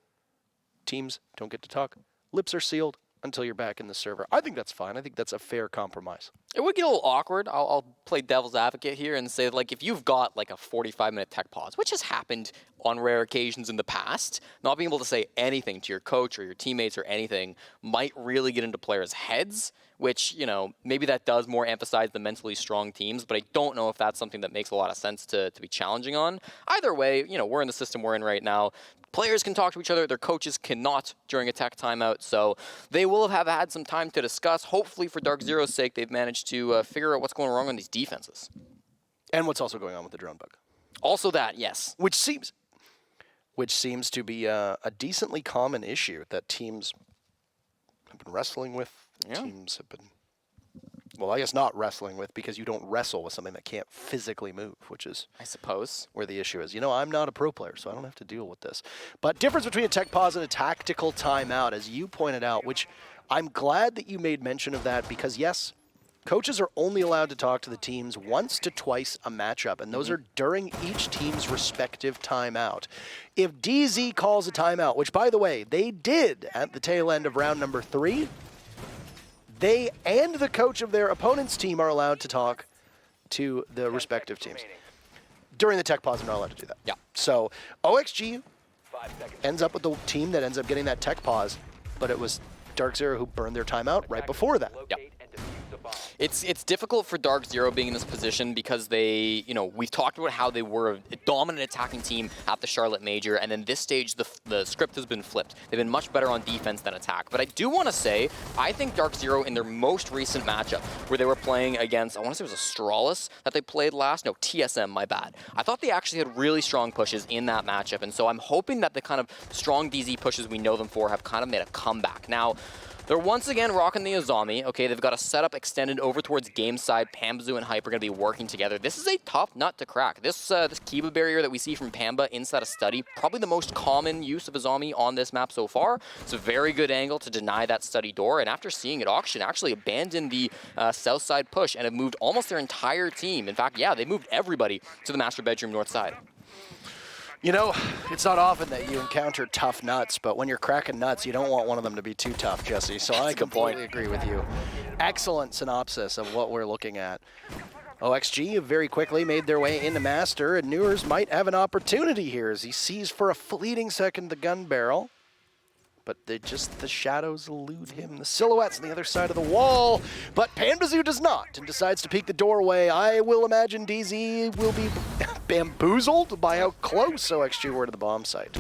teams don't get to talk. Lips are sealed until you're back in the server. I think that's fine. I think that's a fair compromise. It would get a little awkward. I'll play devil's advocate here and say, like, if you've got like a 45-minute tech pause, which has happened on rare occasions in the past, not being able to say anything to your coach or your teammates or anything might really get into players' heads, which, maybe that does more emphasize the mentally strong teams, but I don't know if that's something that makes a lot of sense to be challenging on. Either way, we're in the system we're in right now. Players can talk to each other. Their coaches cannot during a tech timeout, so they will have had some time to discuss. Hopefully, for DarkZero's sake, they've managed to figure out what's going wrong on these defenses. And what's also going on with the drone bug. Also that, yes. Which seems... which seems to be a decently common issue that teams have been wrestling with. Yeah. Teams have been, well, I guess not wrestling with, because you don't wrestle with something that can't physically move, which is, I suppose, where the issue is. You know, I'm not a pro player, so I don't have to deal with this. But difference between a tech pause and a tactical timeout, as you pointed out, which I'm glad that you made mention of that, because yes, coaches are only allowed to talk to the teams once to twice a matchup, and those are during each team's respective timeout. If DZ calls a timeout, which, by the way, they did at the tail end of round number 3, they and the coach of their opponent's team are allowed to talk to the respective teams. During the tech pause, they're not allowed to do that. Yeah. So OXG ends up with the team that ends up getting that tech pause, but it was DarkZero who burned their timeout right before that. Yep. It's difficult for DarkZero being in this position because they, we've talked about how they were a dominant attacking team at the Charlotte Major, and then this stage, the script has been flipped. They've been much better on defense than attack. But I do want to say, I think DarkZero in their most recent matchup, where they were playing against, I want to say it was Astralis that they played last. No, TSM, my bad. I thought they actually had really strong pushes in that matchup, and so I'm hoping that the kind of strong DZ pushes we know them for have kind of made a comeback. Now, they're once again rocking the Azami. Okay, they've got a setup extended over towards game side. Pambazu and Hype are going to be working together. This is a tough nut to crack. This Kiba barrier that we see from Pamba inside a study, probably the most common use of Azami on this map so far. It's a very good angle to deny that study door, and after seeing it, Auction actually abandoned the south side push and have moved almost their entire team. In fact, yeah, they moved everybody to the master bedroom north side. You know, it's not often that you encounter tough nuts, but when you're cracking nuts, you don't want one of them to be too tough, Jesse. So I completely agree with you. Excellent synopsis of what we're looking at. OXG have very quickly made their way into Master, and Newers might have an opportunity here as he sees for a fleeting second the gun barrel. But the shadows elude him. The silhouette's on the other side of the wall, but Pambazu does not and decides to peek the doorway. I will imagine DZ will be bamboozled by how close OXG were to the bomb site.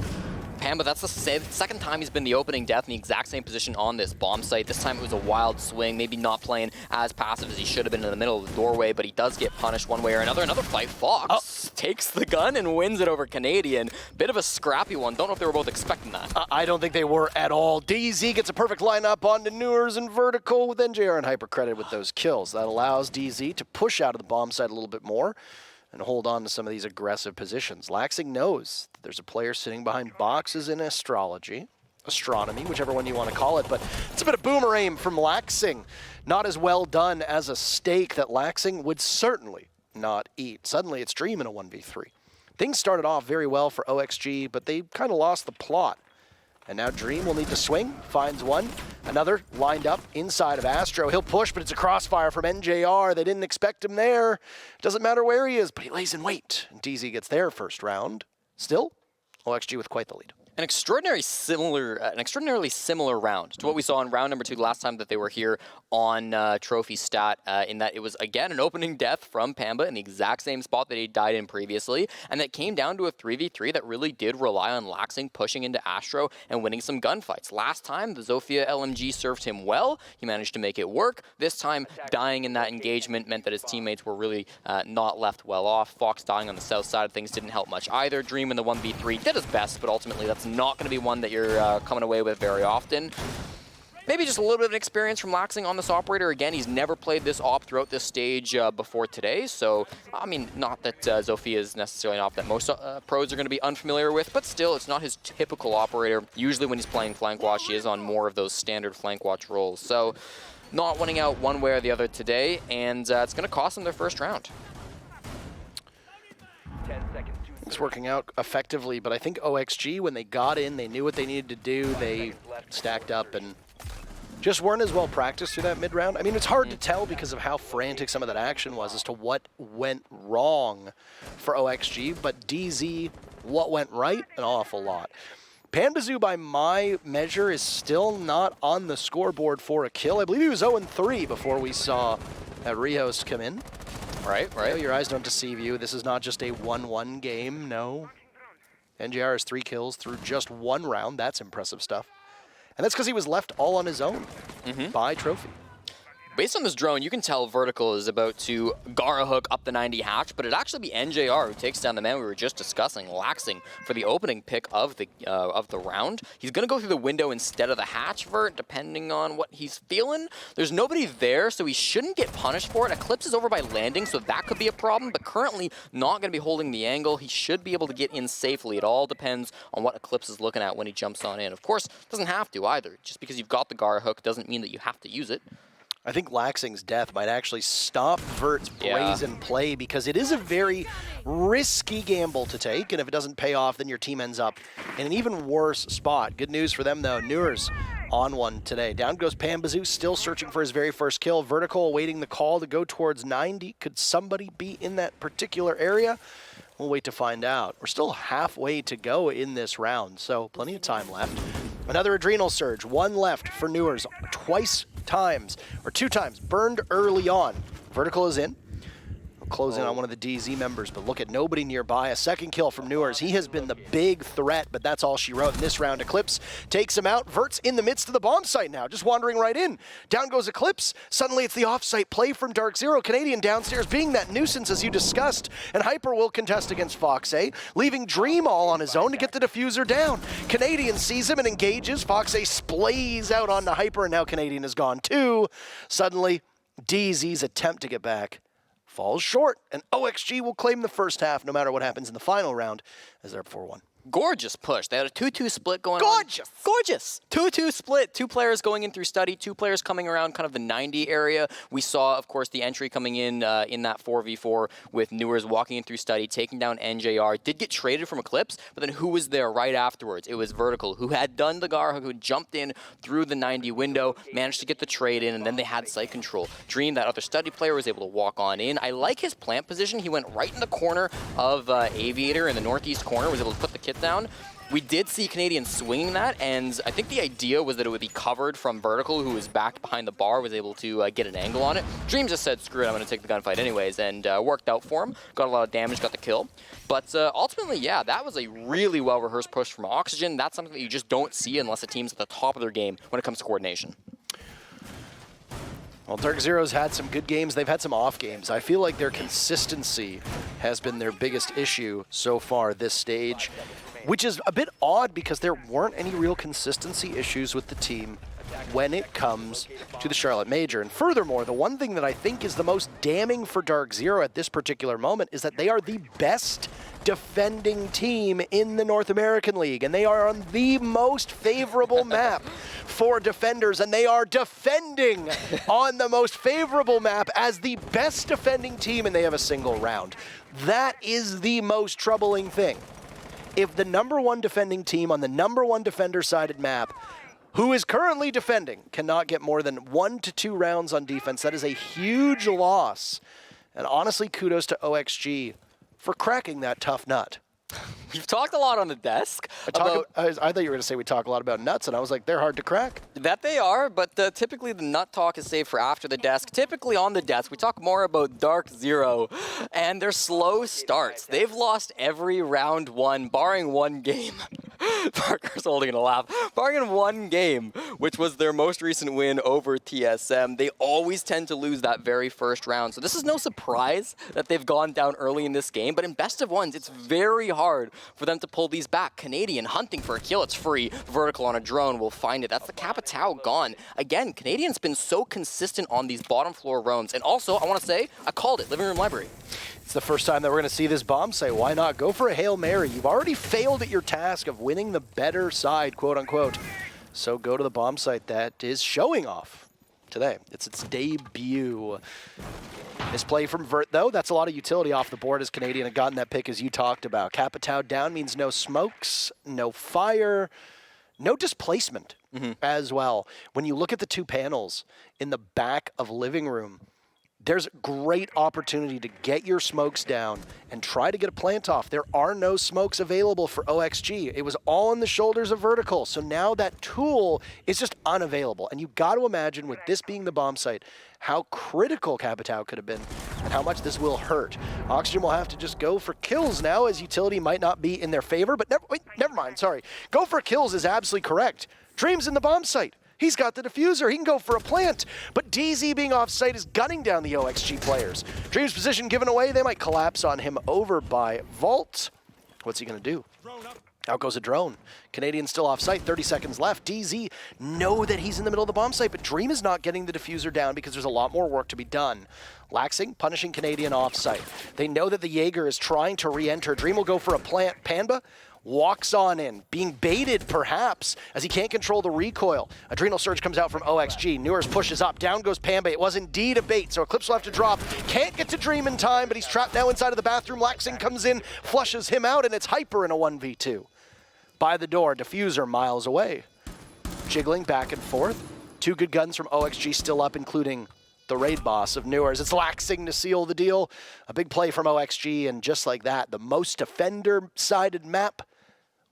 Pamba, that's the second time he's been the opening death in the exact same position on this bomb site. This time it was a wild swing, maybe not playing as passive as he should have been in the middle of the doorway, but he does get punished one way or another. Another fight. Fox takes the gun and wins it over Canadian. Bit of a scrappy one. Don't know if they were both expecting that. I don't think they were at all. DZ gets a perfect lineup onto Newers and Vertical with NJR and Hyper credited with those kills. That allows DZ to push out of the bomb site a little bit more and hold on to some of these aggressive positions. Laxing knows that there's a player sitting behind boxes in astronomy, whichever one you want to call it, but it's a bit of boomer aim from Laxing. Not as well done as a steak that Laxing would certainly not eat. Suddenly it's Dream in a 1v3. Things started off very well for OXG, but they kind of lost the plot. And now Dream will need to swing, finds one. Another lined up inside of Astro. He'll push, but it's a crossfire from NJR. They didn't expect him there. Doesn't matter where he is, but he lays in wait. And DZ gets their first round. Still, OXG with quite the lead. An extraordinarily similar round to what we saw in round number 2 last time that they were here on Trophy Stat, in that it was, again, an opening death from Pamba in the exact same spot that he died in previously, and that came down to a 3v3 that really did rely on Laxing pushing into Astro and winning some gunfights. Last time, the Zofia LMG served him well. He managed to make it work. This time, dying in that engagement meant that his teammates were really not left well off. Fox dying on the south side of things didn't help much either. Dream in the 1v3 did his best, but ultimately that's not going to be one that you're coming away with very often. Maybe just a little bit of experience from Laxing on this operator. Again, he's never played this op throughout this stage before today, so, I mean, not that Zofia is necessarily an op that most pros are going to be unfamiliar with, but still, it's not his typical operator. Usually when he's playing flank watch, he is on more of those standard flank watch roles. So, not winning out one way or the other today, and it's going to cost them their first round. 10 seconds. It's working out effectively, but I think OXG, when they got in, they knew what they needed to do. They stacked up and just weren't as well practiced through that mid-round. I mean, it's hard to tell because of how frantic some of that action was as to what went wrong for OXG, but DZ, what went right? An awful lot. Pambazu, by my measure, is still not on the scoreboard for a kill. I believe he was 0-3 before we saw Rios come in. Right. You know, your eyes don't deceive you. This is not just a 1-1 game, no. NJR has 3 kills through just 1 round. That's impressive stuff. And that's because he was left all on his own by Trophy. Based on this drone, you can tell Vertical is about to Gara hook up the 90 hatch, but it'd actually be NJR who takes down the man we were just discussing, Laxing, for the opening pick of the round. He's going to go through the window instead of the hatch, Vert, depending on what he's feeling. There's nobody there, so he shouldn't get punished for it. Eclipse is over by landing, so that could be a problem, but currently not going to be holding the angle. He should be able to get in safely. It all depends on what Eclipse is looking at when he jumps on in. Of course, doesn't have to either. Just because you've got the Gara hook doesn't mean that you have to use it. I think Laxing's death might actually stop Vert's brazen play, because it is a very risky gamble to take, and if it doesn't pay off, then your team ends up in an even worse spot. Good news for them, though. Newer's on one today. Down goes Pambazoo, still searching for his very first kill. Vertical awaiting the call to go towards 90. Could somebody be in that particular area? We'll wait to find out. We're still halfway to go in this round, so plenty of time left. Another Adrenal Surge, one left for Newers, two times, burned early on. Vertical is in. We'll close in on one of the DZ members, but look at nobody nearby. A second kill from Newers. He has been the big threat, but that's all she wrote in this round. Eclipse takes him out. Vert's in the midst of the bomb site now, just wandering right in. Down goes Eclipse. Suddenly it's the off-site play from DarkZero. Canadian downstairs being that nuisance as you discussed, and Hyper will contest against Foxay, leaving Dream all on his own to get the diffuser down. Canadian sees him and engages. Foxay splays out onto Hyper, and now Canadian is gone too. Suddenly, DZ's attempt to get back falls short, and OXG will claim the first half no matter what happens in the final round, as they're up 4-1. Gorgeous push. They had a 2-2 split going on. Gorgeous! 2-2 split. Two players going in through study, two players coming around kind of the 90 area. We saw, of course, the entry coming in that 4v4 with Newers walking in through study, taking down NJR. Did get traded from Eclipse, but then who was there right afterwards? It was Vertical, who had done the Gara hook, who jumped in through the 90 window, managed to get the trade in, and then they had site control. Dream, that other study player, was able to walk on in. I like his plant position. He went right in the corner of Aviator in the northeast corner, was able to put the kit down. We did see Canadian swinging that, and I think the idea was that it would be covered from Vertical, who was back behind the bar, was able to get an angle on it. Dream just said, screw it, I'm going to take the gunfight anyways, and worked out for him. Got a lot of damage, got the kill. But ultimately, yeah, that was a really well-rehearsed push from Oxygen. That's something that you just don't see unless a team's at the top of their game when it comes to coordination. Well, DarkZero's had some good games. They've had some off games. I feel like their consistency has been their biggest issue so far this stage, which is a bit odd because there weren't any real consistency issues with the team when it comes to the Charlotte Major. And furthermore, the one thing that I think is the most damning for DarkZero at this particular moment is that they are the best defending team in the North American League, and they are on the most favorable map for defenders, and they are defending on the most favorable map as the best defending team, and they have a single round. That is the most troubling thing. If the #1 defending team on the #1 defender-sided map, who is currently defending, cannot get more than 1 to 2 rounds on defense, that is a huge loss. And honestly, kudos to OXG for cracking that tough nut. We've talked a lot on the desk. I thought you were going to say we talk a lot about nuts, and I was like, they're hard to crack. That they are, but typically the nut talk is saved for after the desk. Typically on the desk, we talk more about DarkZero and their slow starts. They've lost every round one, barring one game. Parker's holding in a laugh. Barring one game, which was their most recent win over TSM. They always tend to lose that very first round. So this is no surprise that they've gone down early in this game, but in best of ones, it's very hard for them to pull these back. Canadian hunting for a kill, it's free. Vertical on a drone will find it. That's the Capitao gone. Again, Canadian's been so consistent on these bottom floor roams. And also, I want to say, I called it, Living Room Library. It's the first time that we're going to see this bomb say, why not? Go for a Hail Mary. You've already failed at your task of winning the better side, quote unquote. So go to the bomb site that is showing off today. It's its debut. This play from Vert, though, that's a lot of utility off the board as Canadian had gotten that pick as you talked about. Capitao down means no smokes, no fire, no displacement as well. When you look at the two panels in the back of Living Room, there's great opportunity to get your smokes down and try to get a plant off. There are no smokes available for OXG. It was all on the shoulders of Vertical. So now that tool is just unavailable. And you've got to imagine, with this being the bomb site, how critical Capitao could have been and how much this will hurt. Oxygen will have to just go for kills now, as utility might not be in their favor. But never mind, sorry. Go for kills is absolutely correct. Dream's in the bomb site. He's got the diffuser. He can go for a plant. But DZ being off-site is gunning down the OXG players. Dream's position given away. They might collapse on him over by Vault. What's he going to do? Out goes a drone. Canadian still off-site, 30 seconds left. DZ know that he's in the middle of the bomb site, but Dream is not getting the diffuser down because there's a lot more work to be done. Laxing, punishing Canadian off-site. They know that the Jaeger is trying to re-enter. Dream will go for a plant. Panba walks on in, being baited perhaps, as he can't control the recoil. Adrenal Surge comes out from OXG. Newers pushes up. Down goes Pamba. It was indeed a bait, so Eclipse will have to drop. Can't get to Dream in time, but he's trapped now inside of the bathroom. Laxing comes in, flushes him out, and it's Hyper in a 1v2. By the door, diffuser miles away. Jiggling back and forth. Two good guns from OXG still up, including the raid boss of Newers. It's Laxing to seal the deal. A big play from OXG, and just like that, the most defender-sided map.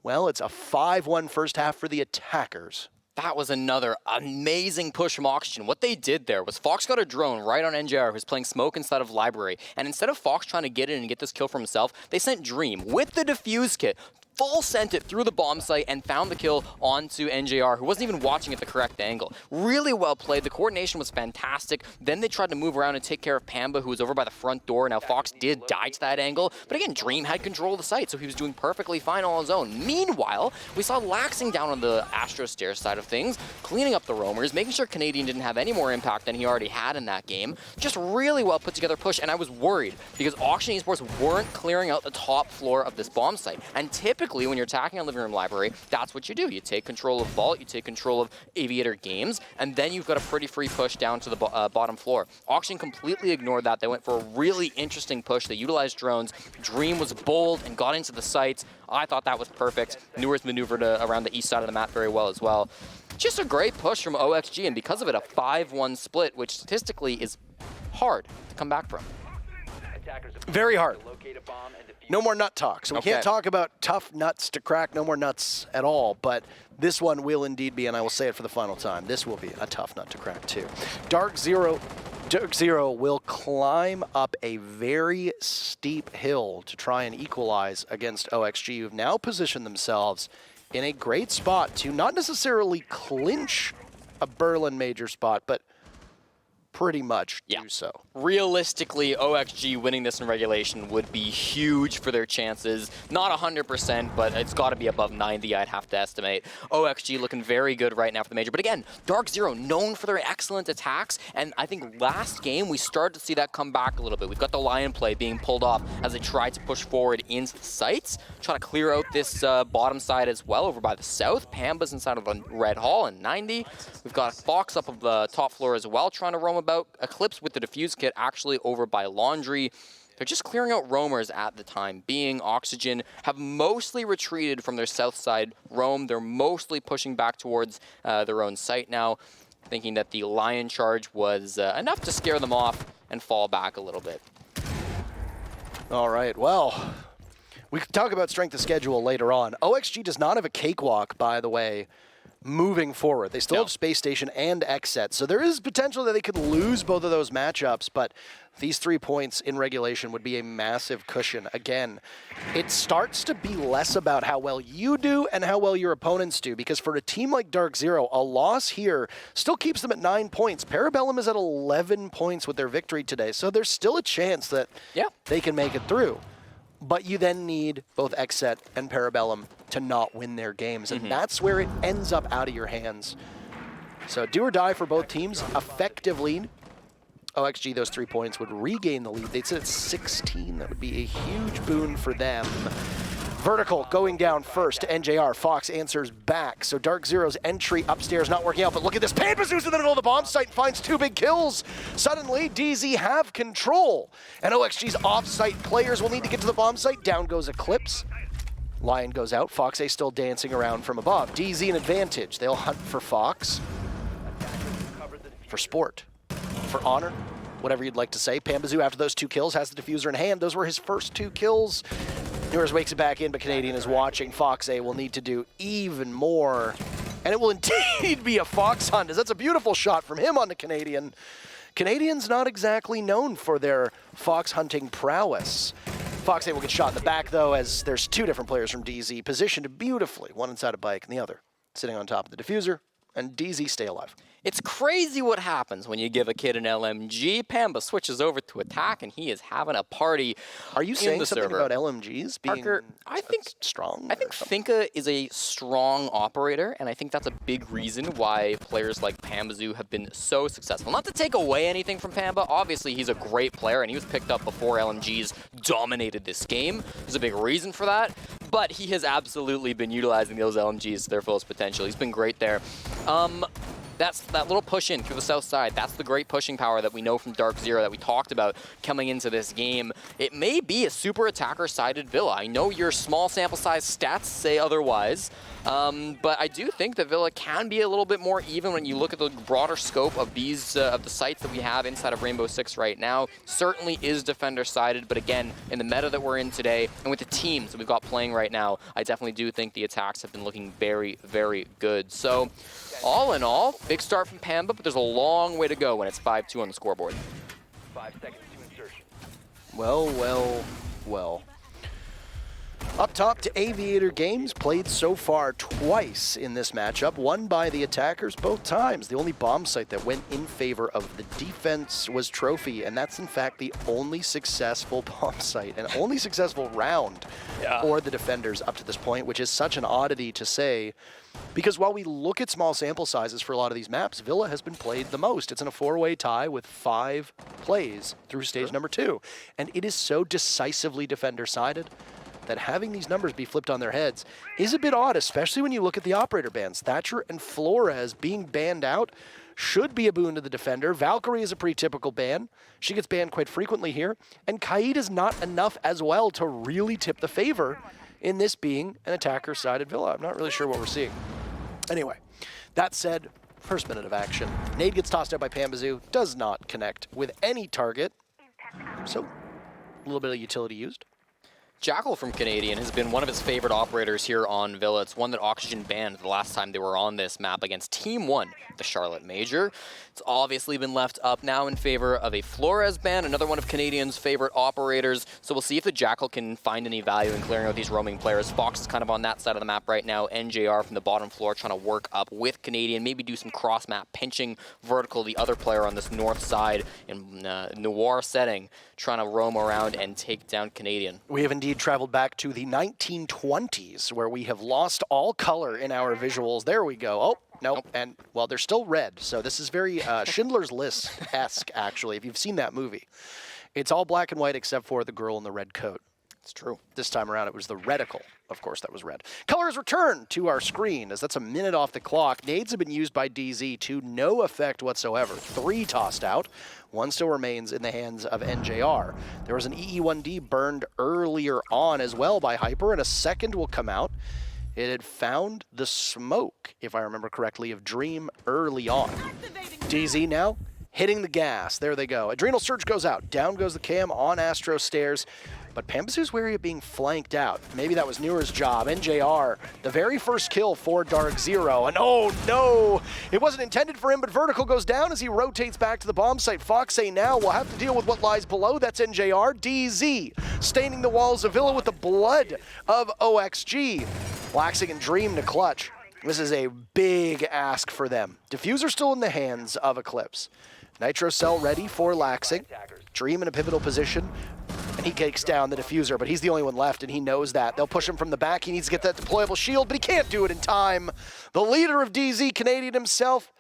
Well, it's a 5-1 first half for the attackers. That was another amazing push from Oxygen. What they did there was Fox got a drone right on NJR, who's playing smoke inside of Library. And instead of Fox trying to get in and get this kill for himself, they sent Dream with the defuse kit. Full sent it through the bomb site and found the kill onto NJR, who wasn't even watching at the correct angle. Really well played. The coordination was fantastic. Then they tried to move around and take care of Pamba, who was over by the front door. Now Fox did die to that angle, but again, Dream had control of the site, so he was doing perfectly fine on his own. Meanwhile, we saw Laxing down on the Astro Stairs side of things, cleaning up the roamers, making sure Canadian didn't have any more impact than he already had in that game. Just really well put together push, and I was worried because Auction Esports weren't clearing out the top floor of this bomb site. And typically, when you're attacking on Living Room Library, that's what you do. You take control of Vault, you take control of Aviator Games, and then you've got a pretty free push down to the bottom floor. Auction completely ignored that. They went for a really interesting push. They utilized drones. Dream was bold and got into the sites. I thought that was perfect. Newers maneuvered around the east side of the map very well as well. Just a great push from OXG, and because of it, a 5-1 split, which statistically is hard to come back from. Very hard. No more nut talk. So we can't talk about tough nuts to crack, no more nuts at all, but this one will indeed be, and I will say it for the final time, this will be a tough nut to crack too. DarkZero will climb up a very steep hill to try and equalize against OXG, who've now positioned themselves in a great spot to not necessarily clinch a Berlin major spot, but pretty much do so. Realistically, OXG winning this in regulation would be huge for their chances. Not 100%, but it's got to be above 90, I'd have to estimate. OXG looking very good right now for the major. But again, DarkZero known for their excellent attacks, and I think last game we started to see that come back a little bit. We've got the Lion play being pulled off as they try to push forward into the sites, trying to clear out this bottom side as well over by the south. Pamba's inside of the Red Hall in 90. We've got Fox up of the top floor as well, trying to roam about. Eclipse with the diffuse kit actually over by Laundry. They're just clearing out roamers at the time being. Oxygen have mostly retreated from their south side roam. They're mostly pushing back towards their own site now, thinking that the Lion charge was enough to scare them off and fall back a little bit. All right, well, we can talk about strength of schedule later on. OXG does not have a cakewalk, by the way, moving forward. They still have Space Station and XSET, so there is potential that they could lose both of those matchups, but these 3 points in regulation would be a massive cushion. Again, it starts to be less about how well you do and how well your opponents do, because for a team like DarkZero, a loss here still keeps them at 9 points. Parabellum is at 11 points with their victory today, so there's still a chance that they can make it through. But you then need both XSET and Parabellum to not win their games, and that's where it ends up out of your hands. So do or die for both teams. Effective lead. OXG, those 3 points would regain the lead. They'd sit at 16. That would be a huge boon for them. Vertical going down first to NJR. Fox answers back. So DarkZero's entry upstairs not working out, but look at this. Panbazu's in the middle of the bomb site and finds 2 big kills. Suddenly, DZ have control. And OXG's off-site players will need to get to the bomb site. Down goes Eclipse. Lion goes out. Fox A still dancing around from above. DZ an advantage. They'll hunt for Fox. For sport. For honor. Whatever you'd like to say. Panbazu, after those 2 kills, has the diffuser in hand. Those were his first 2 kills. Newers wakes it back in, but Canadian is watching. Fox A will need to do even more. And it will indeed be a Fox hunt, as that's a beautiful shot from him on the Canadian. Canadian's not exactly known for their Fox hunting prowess. Fox A will get shot in the back, though, as there's 2 different players from DZ positioned beautifully, one inside a bike and the other sitting on top of the diffuser. and DZ stay alive. It's crazy what happens when you give a kid an LMG. Pamba switches over to attack, and he is having a party. Are you saying the something server. about LMGs being Parker, I think strong? I think Finka is a strong operator, and I think that's a big reason why players like Pambazoo have been so successful. Not to take away anything from Pamba, obviously he's a great player, and he was picked up before LMGs dominated this game. There's a big reason for that, but he has absolutely been utilizing those LMGs to their fullest potential. He's been great there. That's that little push in through the south side. That's the great pushing power that we know from DarkZero that we talked about coming into this game. It may be a super attacker-sided Villa. I know your small sample size stats say otherwise, but I do think that Villa can be a little bit more even when you look at the broader scope of these of the sites that we have inside of Rainbow Six right now. Certainly is defender-sided, but again, in the meta that we're in today and with the teams that we've got playing right now, I definitely do think the attacks have been looking very, very good. So, all in all, big start from Pamba, but there's a long way to go when it's 5-2 on the scoreboard. 5 seconds to insertion. Well, well, well. Up top to Aviator Games, played so far twice in this matchup, won by the attackers both times. The only bomb site that went in favor of the defense was Trophy, and that's in fact the only successful bomb site and only successful round for the defenders up to this point, which is such an oddity to say. Because while we look at small sample sizes for a lot of these maps, Villa has been played the most. It's in a 4-way tie with 5 plays through stage number 2. And it is so decisively defender-sided that having these numbers be flipped on their heads is a bit odd, especially when you look at the operator bans. Thatcher and Flores being banned out should be a boon to the defender. Valkyrie is a pretty typical ban. She gets banned quite frequently here. And Kaid is not enough as well to really tip the favor in this being an attacker-sided Villa. I'm not really sure what we're seeing. Anyway, that said, first minute of action. Nade gets tossed out by Pambazoo, does not connect with any target. So, a little bit of utility used. Jackal from Canadian has been one of his favorite operators here on Villa. It's one that Oxygen banned the last time they were on this map against Team 1, the Charlotte Major. It's obviously been left up now in favor of a Flores ban, another one of Canadian's favorite operators. So we'll see if the Jackal can find any value in clearing out these roaming players. Fox is kind of on that side of the map right now. NJR from the bottom floor trying to work up with Canadian, maybe do some cross-map pinching vertical the other player on this north side in Noir setting, trying to roam around and take down Canadian. We have indeed traveled back to the 1920s, where we have lost all color in our visuals. There we go. Oh, nope. And, well, they're still red. So this is very Schindler's List-esque, actually, if you've seen that movie. It's all black and white except for the girl in the red coat. It's true. This time around, it was the reticle. Of course, that was red. Colors return to our screen, as that's a minute off the clock. Nades have been used by DZ to no effect whatsoever. 3 tossed out. 1 still remains in the hands of NJR. There was an EE1D burned earlier on as well by Hyper, and a second will come out. It had found the smoke, if I remember correctly, of Dream early on. DZ now hitting the gas. There they go. Adrenal Surge goes out. Down goes the cam on Astro stairs. But Pambazoo's wary of being flanked out. Maybe that was Newer's job. NJR, the very first kill for DarkZero. And oh no, it wasn't intended for him, but Vertical goes down as he rotates back to the bomb site. Foxay now will have to deal with what lies below. That's NJR. DZ staining the walls of Villa with the blood of OXG. Laxing and Dream to clutch. This is a big ask for them. Diffuser still in the hands of Eclipse. Nitro Cell ready for Laxing. Dream in a pivotal position. And he takes down the diffuser, but he's the only one left, and he knows that. They'll push him from the back. He needs to get that deployable shield, but he can't do it in time. The leader of DZ, Canadian himself,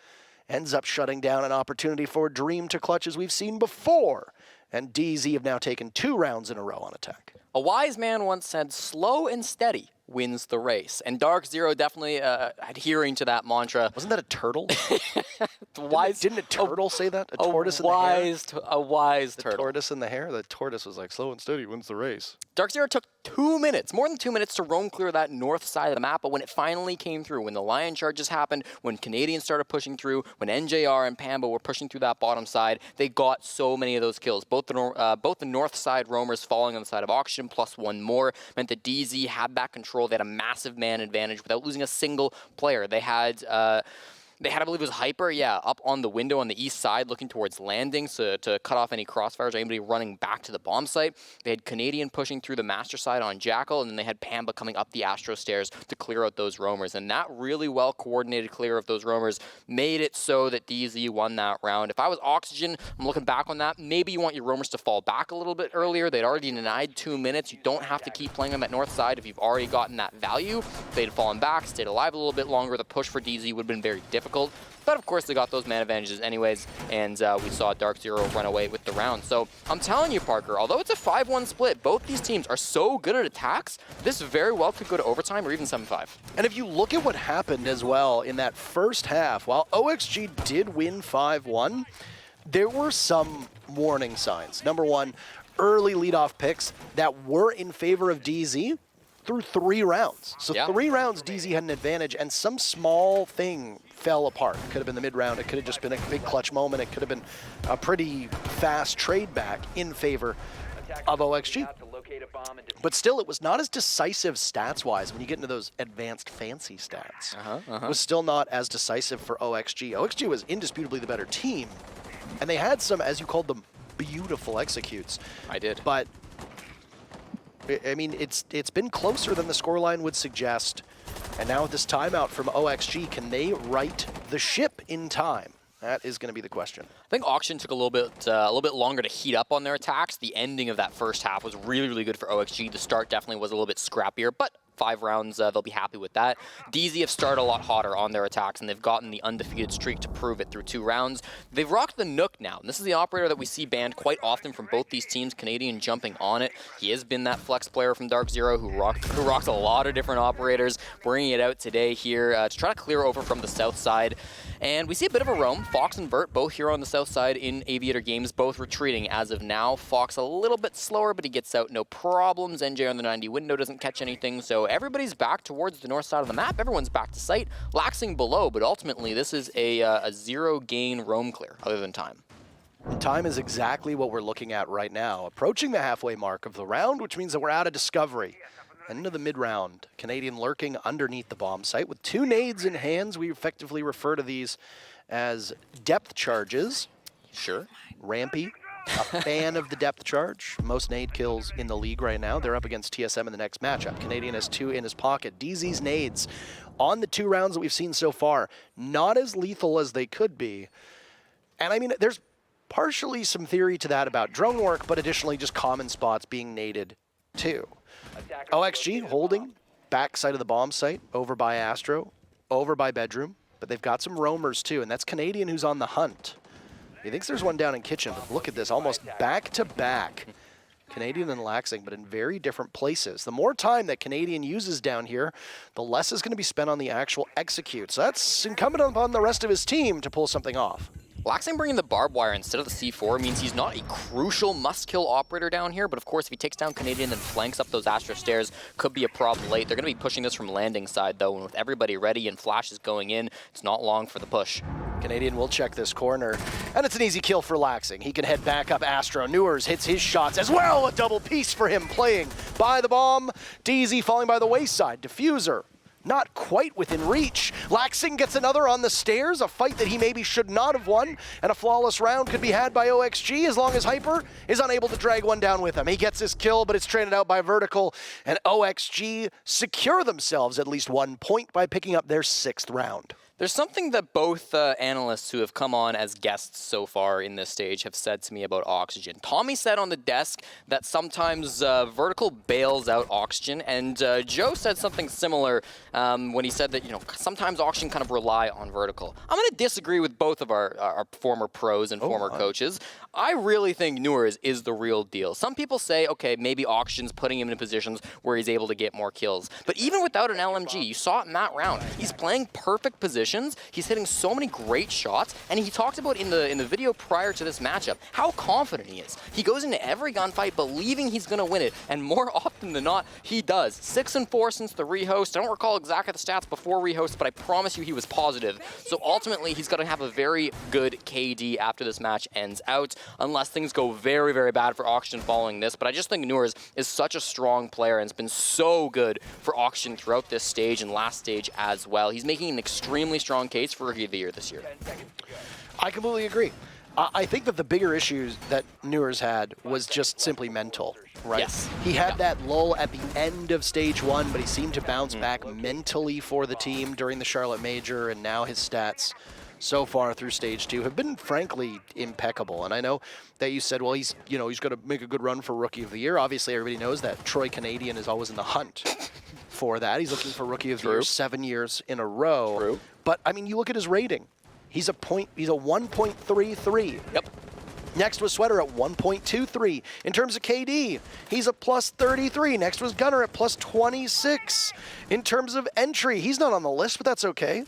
ends up shutting down an opportunity for Dream to clutch as we've seen before. And DZ have now taken 2 rounds in a row on attack. A wise man once said, slow and steady wins the race. And DarkZero definitely adhering to that mantra. Wasn't that a turtle? Wise, didn't a turtle say that? A tortoise in the hair? A wise The turtle. tortoise in the hair? The tortoise was like, slow and steady wins the race. DarkZero took 2 minutes, more than 2 minutes to roam clear that north side of the map, but when it finally came through, when the Lion charges happened, when Canadians started pushing through, when NJR and Pamba were pushing through that bottom side, they got so many of those kills. Both the north side roamers falling on the side of Oxygen, plus 1 more, meant that DZ had that control. They had a massive man advantage without losing a single player. They had They had, I believe it was Hyper, yeah, up on the window on the east side looking towards landing to cut off any crossfires or anybody running back to the bomb site. They had Canadian pushing through the master side on Jackal, and then they had Pamba coming up the Astro stairs to clear out those roamers. And that really well-coordinated clear of those roamers made it so that DZ won that round. If I was Oxygen, I'm looking back on that, maybe you want your roamers to fall back a little bit earlier. They'd already denied 2 minutes. You don't have to keep playing them at north side if you've already gotten that value. If they'd fallen back, stayed alive a little bit longer, the push for DZ would have been very difficult. But of course, they got those man advantages anyways, and we saw DarkZero run away with the round. So I'm telling you, Parker, although it's a 5-1 split, both these teams are so good at attacks, this very well could go to overtime or even 7-5. And if you look at what happened as well in that first half, while OXG did win 5-1, there were some warning signs. Number one, early leadoff picks that were in favor of DZ through 3 rounds. So 3 rounds, DZ had an advantage, and some small thing fell apart. It could have been the mid-round. It could have just been a big clutch moment. It could have been a pretty fast trade back in favor of OXG. But still, it was not as decisive stats-wise when you get into those advanced fancy stats. It was still not as decisive for OXG. OXG was indisputably the better team, and they had some, as you called them, beautiful executes. I did. But I mean, it's been closer than the scoreline would suggest. And now with this timeout from OXG, can they right the ship in time? That is going to be the question. I think Auction took a little bit longer to heat up on their attacks. The ending of that first half was really, really good for OXG. The start definitely was a little bit scrappier, but 5 rounds, they'll be happy with that. DZ have started a lot hotter on their attacks, and they've gotten the undefeated streak to prove it through 2 rounds. They've rocked the Nook now, and this is the operator that we see banned quite often from both these teams. Canadian jumping on it. He has been that flex player from DarkZero who rocks a lot of different operators, bringing it out today here to try to clear over from the south side. And we see a bit of a roam. Fox and Vert both here on the south side in Aviator Games, both retreating as of now. Fox a little bit slower, but he gets out no problems. NJ on the 90 window doesn't catch anything, so everybody's back towards the north side of the map. Everyone's back to site. Laxing below, but ultimately this is a 0 gain roam clear, other than time. Time is exactly what we're looking at right now. Approaching the halfway mark of the round, which means that we're out of Discovery. Into the mid-round. Canadian lurking underneath the bomb site with 2 nades in hands. We effectively refer to these as depth charges. Sure. Rampy, a fan of the depth charge. Most nade kills in the league right now. They're up against TSM in the next matchup. Canadian has 2 in his pocket. DZ's nades on the 2 rounds that we've seen so far, not as lethal as they could be. And I mean, there's partially some theory to that about drone work, but additionally just common spots being naded too. OXG holding backside of the bomb site, over by Astro, over by Bedroom, but they've got some roamers too, and that's Canadian who's on the hunt. He thinks there's one down in Kitchen, but look at this, almost back-to-back. Canadian and Laxing, but in very different places. The more time that Canadian uses down here, the less is going to be spent on the actual execute. So that's incumbent upon the rest of his team to pull something off. Laxing bringing the barbed wire instead of the C4 means he's not a crucial must-kill operator down here, but of course if he takes down Canadian and flanks up those Astro stairs, could be a problem late. They're going to be pushing this from landing side though, and with everybody ready and flashes going in, it's not long for the push. Canadian will check this corner, and it's an easy kill for Laxing. He can head back up Astro. Newers hits his shots as well. A double piece for him playing by the bomb. DZ falling by the wayside. Diffuser not quite within reach. Laxing gets another on the stairs, a fight that he maybe should not have won, and a flawless round could be had by OXG as long as Hyper is unable to drag one down with him. He gets his kill, but it's traded out by Vertical, and OXG secure themselves at least 1 point by picking up their 6th round. There's something that both analysts who have come on as guests so far in this stage have said to me about Oxygen. Tommy said on the desk that sometimes Vertical bails out Oxygen, and Joe said something similar when he said that, you know, sometimes Oxygen kind of rely on Vertical. I'm going to disagree with both of our former pros and former coaches. I really think Newers is the real deal. Some people say, okay, maybe Oxygen's putting him in positions where he's able to get more kills. But even without an LMG, you saw it in that round. He's playing perfect positions. He's hitting so many great shots, and he talked about in the video prior to this matchup how confident he is. He goes into every gunfight believing he's going to win it, and more often than not, he does. 6-4 since the rehost. I don't recall exactly the stats before rehost, but I promise you he was positive. So ultimately, he's going to have a very good KD after this match ends out, unless things go very, very bad for Oxygen following this. But I just think Newers is such a strong player and has been so good for Oxygen throughout this stage and last stage as well. He's making an extremely strong case for Rookie of the Year this year. I completely agree. I think that the bigger issues that Newers had was just simply mental, right? Yes. He had that lull at the end of stage 1, but he seemed to bounce back mentally for the team during the Charlotte Major, and now his stats so far through stage 2 have been frankly impeccable. And I know that you said, well, he's going to make a good run for Rookie of the Year. Obviously, everybody knows that Troy Canadian is always in the hunt for that. He's looking for Rookie of the Year 7 years in a row. True. But I mean, you look at his rating. He's a 1.33. Yep. Next was Sweater at 1.23. In terms of KD, he's a plus 33. Next was Gunner at plus 26. In terms of entry, he's not on the list, but that's okay.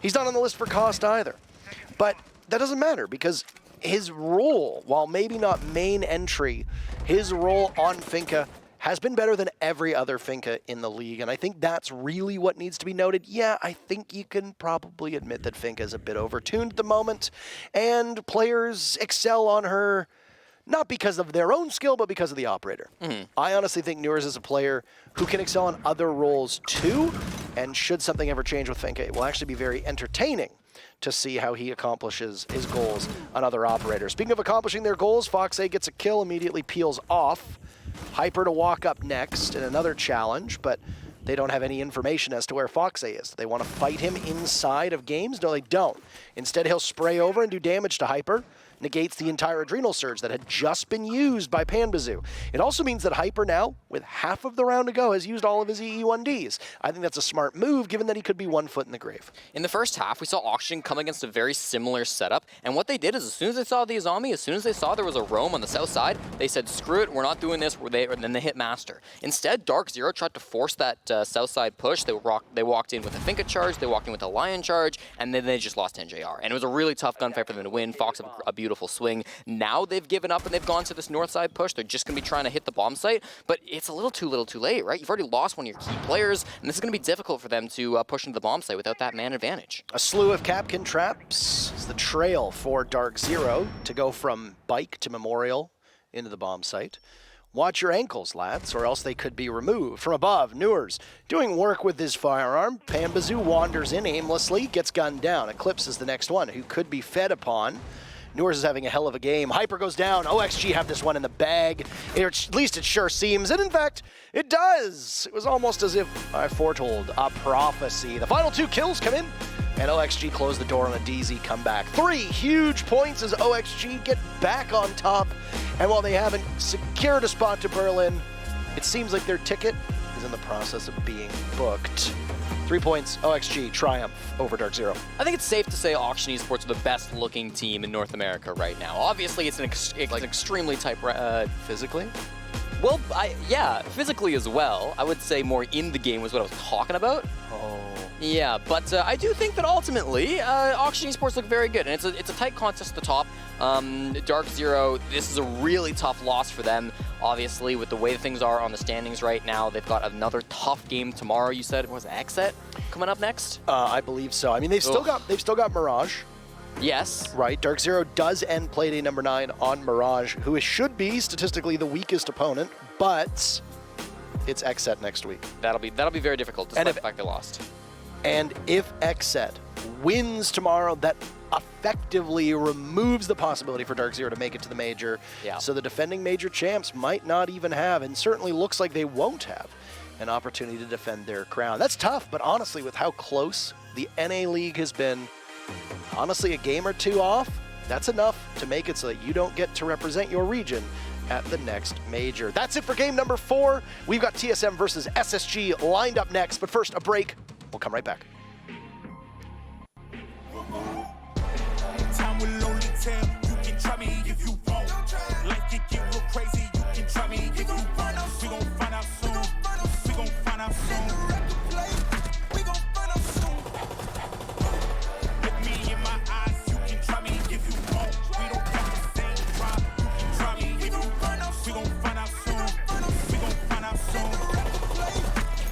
He's not on the list for cost either. But that doesn't matter because his role, while maybe not main entry, his role on Finca has been better than every other Finca in the league, and I think that's really what needs to be noted. Yeah, I think you can probably admit that Finca is a bit overtuned at the moment, and players excel on her not because of their own skill, but because of the operator. I honestly think Newers is a player who can excel on other roles too, and should something ever change with Finca, it will actually be very entertaining to see how he accomplishes his goals on other operators. Speaking of accomplishing their goals, Fox A gets a kill, immediately peels off. Hyper to walk up next in another challenge, but they don't have any information as to where Fox A is. Do they want to fight him inside of games? No, they don't. Instead, he'll spray over and do damage to Hyper. Negates the entire Adrenal Surge that had just been used by Panbazoo. It also means that Hyper now, with half of the round to go, has used all of his EE1Ds. I think that's a smart move, given that he could be 1 foot in the grave. In the first half, we saw Oxygen come against a very similar setup, and what they did is as soon as they saw the Azami, as soon as they saw there was a roam on the south side, they said, screw it, we're not doing this, and then they hit Master. Instead, DarkZero tried to force that south side push. They walked in with a Finca charge, they walked in with a Lion charge, and then they just lost NJR. And it was a really tough gunfight for them to win. Fox had a beautiful swing. Now they've given up and they've gone to this north side push. They're just going to be trying to hit the bomb site, but it's a little too late, right? You've already lost one of your key players, and this is going to be difficult for them to push into the bomb site without that man advantage. A slew of Capkin traps is the trail for DarkZero to go from bike to Memorial into the bomb site. Watch your ankles, lads, or else they could be removed. From above, Newers doing work with his firearm. Panbazoo wanders in aimlessly, gets gunned down. Eclipse is the next one, who could be fed upon. Newers is having a hell of a game. Hyper goes down. OXG have this one in the bag. At least it sure seems. And in fact, it does. It was almost as if I foretold a prophecy. The final 2 kills come in, and OXG close the door on a DZ comeback. 3 huge points as OXG get back on top. And while they haven't secured a spot to Berlin, it seems like their ticket is in the process of being booked. 3 points, OXG, triumph over DarkZero. I think it's safe to say Auction Esports are the best looking team in North America right now. Obviously, it's an extremely tight... Physically? Well, yeah, physically as well. I would say more in the game was what I was talking about. Oh. Yeah, but I do think that ultimately, Auction Esports look very good, and it's a tight contest at the top. DarkZero, this is a really tough loss for them, obviously, with the way things are on the standings right now. They've got another tough game tomorrow, you said. Was it Exet coming up next? I believe so. I mean, they've still got Mirage. Yes. Right, DarkZero does end Playday number 9 on Mirage, who should be statistically the weakest opponent, but it's Exet next week. That'll be very difficult, despite the fact they lost. And if Exet wins tomorrow, that effectively removes the possibility for DarkZero to make it to the Major. Yeah. So the defending Major champs might not even have, and certainly looks like they won't have, an opportunity to defend their crown. That's tough, but honestly, with how close the NA League has been, honestly, a game or 2 off, that's enough to make it so that you don't get to represent your region at the next Major. That's it for game number 4. We've got TSM versus SSG lined up next, but first, a break. We'll come right back. Time will only tell. You can try me if you want. Life can get real crazy. You can try me if you want. We gon' find out soon. We gon' find out soon. We gon' find out soon. Look me in my eyes. You can try me if you want. We don't have the same drive. You can try me if you want. We gon' find out soon. We gon' find out soon.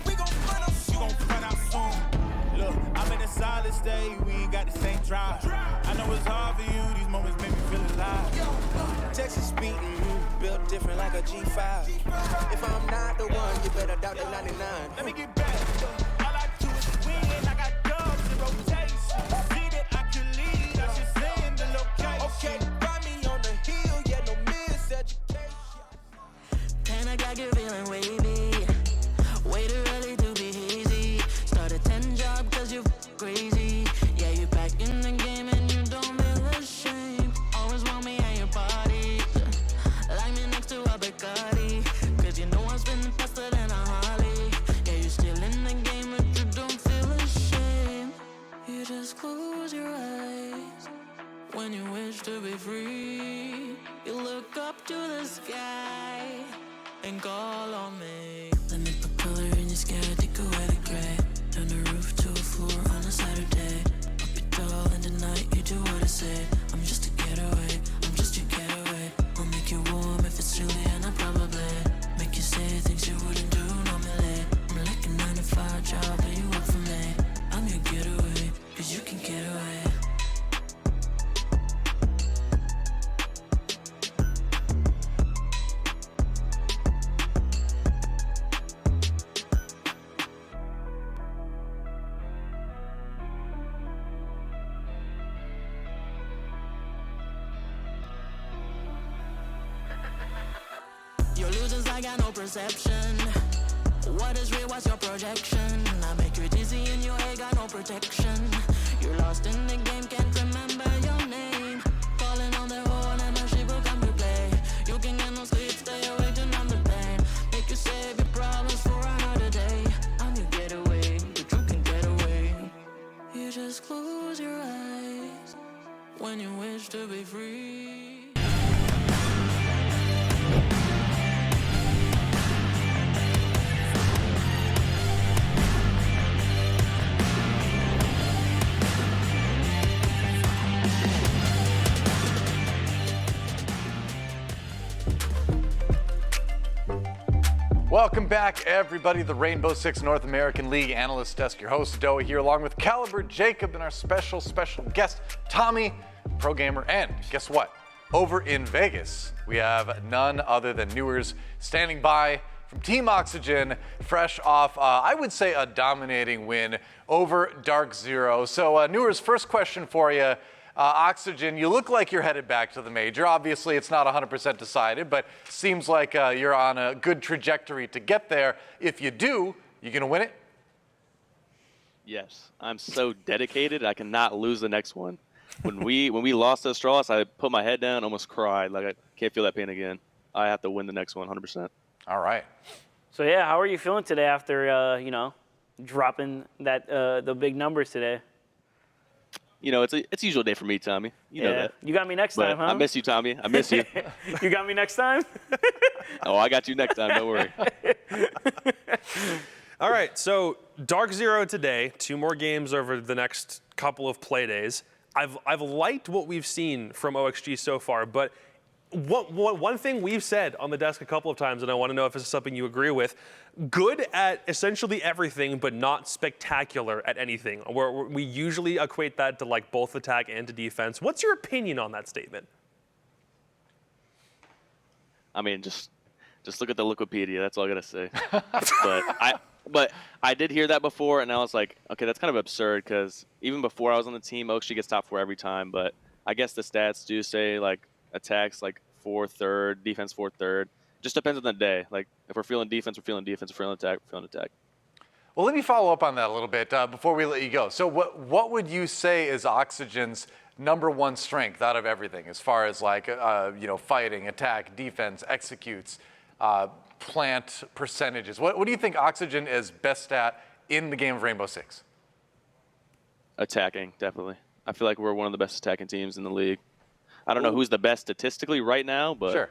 We gon' find out soon. We gon' find out soon. Look, I'm in a solid state. We ain't got the same drive. I know it's hard for you, these moments make me feel alive. Texas beating, built different like a G5. If I'm not the one, you better doubt the 99. Let me get back. All I do is win, I got dubs in rotation. When you wish to be free, you look up to the sky and call on me. Let me put color in your sky, take away the gray. Turn the roof to a floor on a Saturday. Up your tall in the night, you do what I say. I'm just a getaway, I'm just your getaway. I'll make you warm if it's chilly, and I probably make you say things you wouldn't do normally. I'm like a 9-to-5 job, but you work for me. I'm your getaway, 'cause you can get away. Your illusions, I got no perception. What is real, what's your projection? I make you dizzy in your head, got no protection. You're lost in the game, can't remember your name. Calling on the horn and she will come to play. You can get no sleep, stay awake to numb the pain. Make you save your problems for another day. I'm your getaway, but you can get away. You just close your eyes when you wish to be free. Welcome back, everybody. The Rainbow Six North American League Analyst Desk. Your host, Doa, here, along with Caliber, Jacob, and our special guest, Tommy, pro gamer. And guess what? Over in Vegas, we have none other than Newers standing by from Team Oxygen, fresh off, I would say, a dominating win over DarkZero. So, Newers, first question for you. Oxygen, you look like you're headed back to the major. Obviously, it's not 100% decided, but seems like you're on a good trajectory to get there. If you do, you gonna win it? Yes, I'm so dedicated. I cannot lose the next one. When we lost to Strauss, I put my head down, almost cried. Like, I can't feel that pain again. I have to win the next one, 100%. All right. So yeah, how are you feeling today after dropping that the big numbers today? You know, it's a usual day for me, Tommy. You know that. You got me next But time, huh? I miss you, Tommy. I miss you. You got me next time? Oh, I got you next time. Don't worry. All right, so DarkZero today, 2 more games over the next couple of play days. I've liked what we've seen from OXG so far, but one thing we've said on the desk a couple of times, and I want to know if this is something you agree with, good at essentially everything, but not spectacular at anything. We usually equate that to like both attack and to defense. What's your opinion on that statement? I mean, just look at the Wikipedia. That's all I gotta say. But I did hear that before, and I was like, okay, that's kind of absurd because even before I was on the team, OXG gets top 4 every time. But I guess the stats do say like attacks like 4th, 3rd, defense 4th, 3rd. Just depends on the day. Like if we're feeling defense, we're feeling defense. If we're feeling attack, we're feeling attack. Well, let me follow up on that a little bit before we let you go. So what would you say is Oxygen's #1 strength out of everything as far as like, fighting, attack, defense, executes, plant percentages? What do you think Oxygen is best at in the game of Rainbow Six? Attacking, definitely. I feel like we're one of the best attacking teams in the league. I don't know who's the best statistically right now, but sure.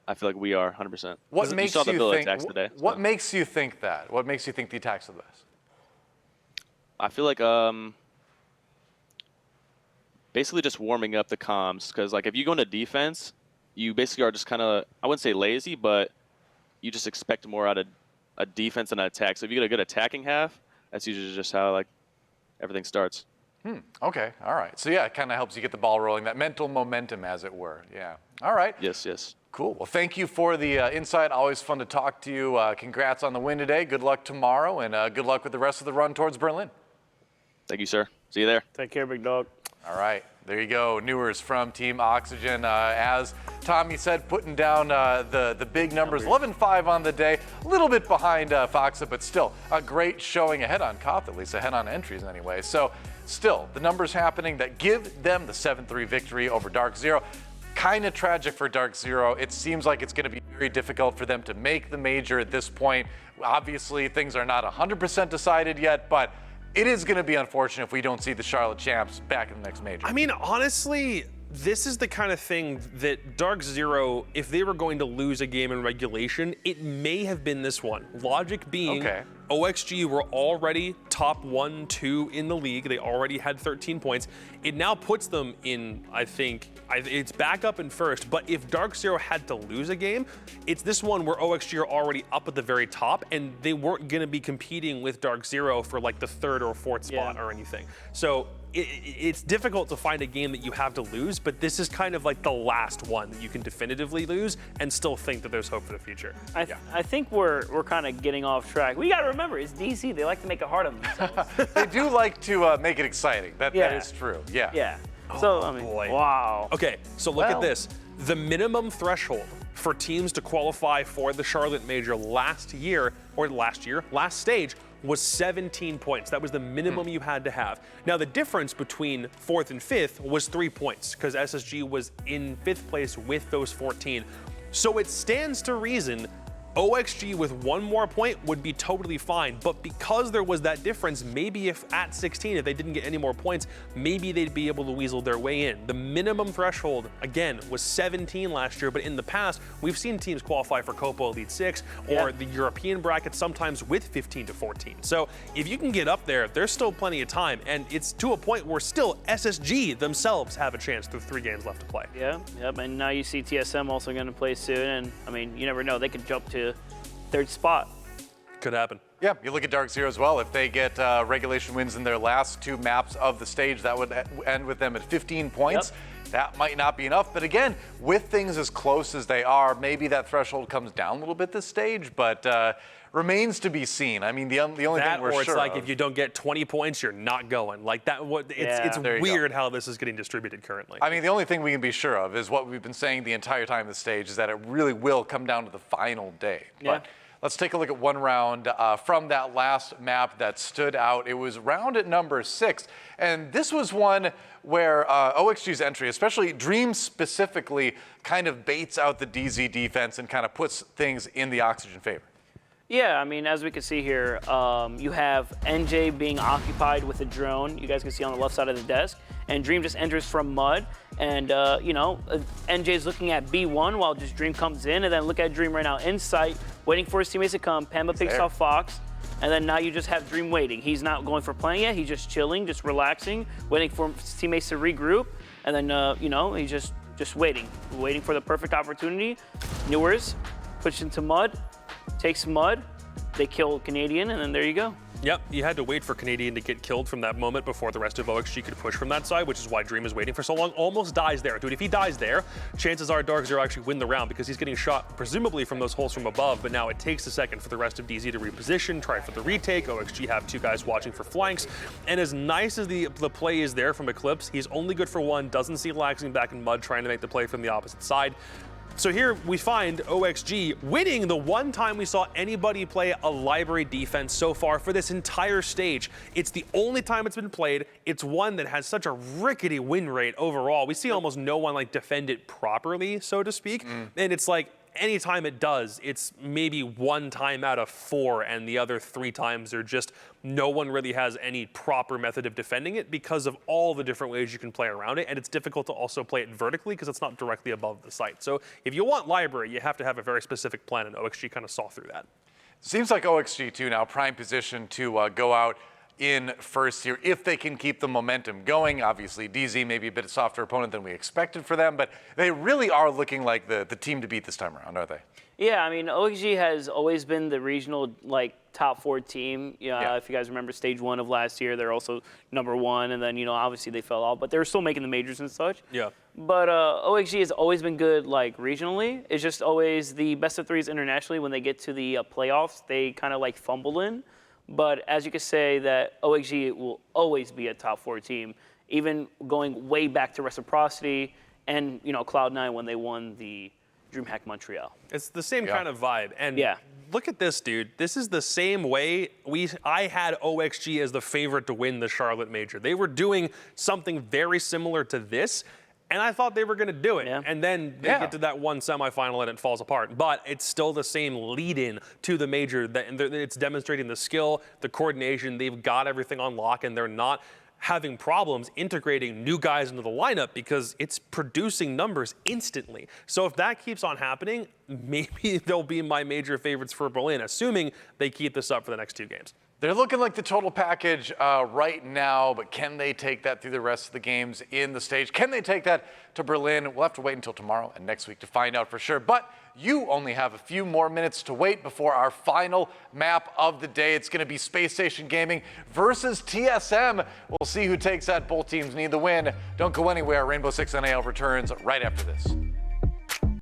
I feel like we are 100%. What makes you saw the you think? attacks today, what makes you think that? What makes you think the attacks are the best? I feel like basically just warming up the comms, because like if you go into defense, you basically are just kind of, I wouldn't say lazy, but you just expect more out of a defense and an attack. So if you get a good attacking half, that's usually just how like everything starts. Okay, all right. So yeah, it kind of helps you get the ball rolling, that mental momentum, as it were. Yeah. All right. Yes. Cool. Well, thank you for the insight. Always fun to talk to you. Congrats on the win today. Good luck tomorrow, and good luck with the rest of the run towards Berlin. Thank you, sir. See you there. Take care, big dog. All right. There you go. Newers from Team Oxygen. As Tommy said, putting down the big numbers. 11-5 on the day. A little bit behind Foxa, but still a great showing ahead on Koth, at least ahead on entries anyway. So still, the numbers happening that give them the 7-3 victory over DarkZero. Kind of tragic for DarkZero. It seems like it's going to be very difficult for them to make the major at this point. Obviously, things are not 100% decided yet, but it is going to be unfortunate if we don't see the Charlotte Champs back in the next major. I mean, honestly, this is the kind of thing that DarkZero, if they were going to lose a game in regulation, it may have been this one. Logic being, OXG were already top 1, 2 in the league. They already had 13 points. It now puts them in, I think, it's back up in first, but if DarkZero had to lose a game, it's this one where OXG are already up at the very top, and they weren't gonna be competing with DarkZero for like the 3rd or 4th spot or anything. So it's difficult to find a game that you have to lose, but this is kind of like the last one that you can definitively lose and still think that there's hope for the future. I think we're kind of getting off track. We got to remember, it's DC. They like to make it hard on themselves. They do like to make it exciting. That is true. Yeah. Yeah. So, I mean, wow. Okay, so look at this. The minimum threshold for teams to qualify for the Charlotte Major last stage, was 17 points. That was the minimum you had to have. Now, the difference between 4th and 5th was 3 points, because SSG was in 5th place with those 14. So it stands to reason OXG with 1 more point would be totally fine, but because there was that difference, maybe if at 16, if they didn't get any more points, maybe they'd be able to weasel their way in. The minimum threshold, again, was 17 last year, but in the past, we've seen teams qualify for Copa Elite 6 or the European bracket, sometimes with 15 to 14. So if you can get up there, there's still plenty of time, and it's to a point where still SSG themselves have a chance with 3 games left to play. Yep, and now you see TSM also going to play soon, and I mean, you never know, they could jump to 3rd spot. Could happen. Yeah, you look at DarkZero as well. If they get regulation wins in their last 2 maps of the stage, that would end with them at 15 points. That might not be enough, but again, with things as close as they are, maybe that threshold comes down a little bit this stage, but remains to be seen. I mean, the only thing we're sure or it's like if you don't get 20 points, you're not going. Like that. It's weird how this is getting distributed currently. I mean, the only thing we can be sure of is what we've been saying the entire time this stage is that it really will come down to the final day. But let's take a look at one round from that last map that stood out. It was round at number 6, and this was one where OXG's entry, especially Dream specifically, kind of baits out the DZ defense and kind of puts things in the Oxygen favor. Yeah, I mean, as we can see here, you have NJ being occupied with a drone. You guys can see on the left side of the desk. And Dream just enters from mud. And, NJ's looking at B1 while just Dream comes in. And then look at Dream right now in sight, waiting for his teammates to come. Pemba picks off Fox. And then now you just have Dream waiting. He's not going for playing yet. He's just chilling, just relaxing, waiting for his teammates to regroup. And then, he's just waiting for the perfect opportunity. Newers pushes into mud. Takes mud, they kill Canadian, and then there you go. Yep, you had to wait for Canadian to get killed from that moment before the rest of OXG could push from that side, which is why Dream is waiting for so long. Almost dies there. Dude, if he dies there, chances are DarkZero actually win the round because he's getting shot presumably from those holes from above, but now it takes a second for the rest of DZ to reposition, try for the retake. OXG have 2 guys watching for flanks, and as nice as the play is there from Eclipse, he's only good for 1, doesn't see laxing back in mud, trying to make the play from the opposite side. So here we find OXG winning the one time we saw anybody play a library defense so far for this entire stage. It's the only time it's been played. It's one that has such a rickety win rate overall. We see almost no one like defend it properly, so to speak. And it's like anytime it does, it's maybe 1 time out of 4, and the other 3 times are just no one really has any proper method of defending it because of all the different ways you can play around it, and it's difficult to also play it vertically because it's not directly above the site. So if you want library, you have to have a very specific plan, and OXG kind of saw through that. Seems like OXG too now prime position to go out in first here if they can keep the momentum going. Obviously, DZ may be a bit softer opponent than we expected for them, but they really are looking like the team to beat this time around, aren't they? Yeah, I mean, OXG has always been the regional, top 4 team. If you guys remember stage 1 of last year, they're also number 1, and then, obviously they fell off, but they were still making the majors and such. Yeah. But OXG has always been good, regionally. It's just always the best of 3s internationally. When they get to the playoffs, they kind of, fumble in. But as you could say that OXG will always be a top 4 team, even going way back to Reciprocity and, Cloud9 when they won the DreamHack Montreal. It's the same kind of vibe. And look at this, dude. This is the same way I had OXG as the favorite to win the Charlotte Major. They were doing something very similar to this, and I thought they were going to do it. And then they get to that one semifinal and it falls apart. But it's still the same lead-in to the major. It's demonstrating the skill, the coordination. They've got everything on lock, and they're not having problems integrating new guys into the lineup because it's producing numbers instantly. So if that keeps on happening, maybe they'll be my major favorites for Berlin, assuming they keep this up for the next 2 games. They're looking like the total package right now, but can they take that through the rest of the games in the stage? Can they take that to Berlin? We'll have to wait until tomorrow and next week to find out for sure. But you only have a few more minutes to wait before our final map of the day. It's going to be Space Station Gaming versus TSM. We'll see who takes that. Both teams need the win. Don't go anywhere. Rainbow Six NAL returns right after this.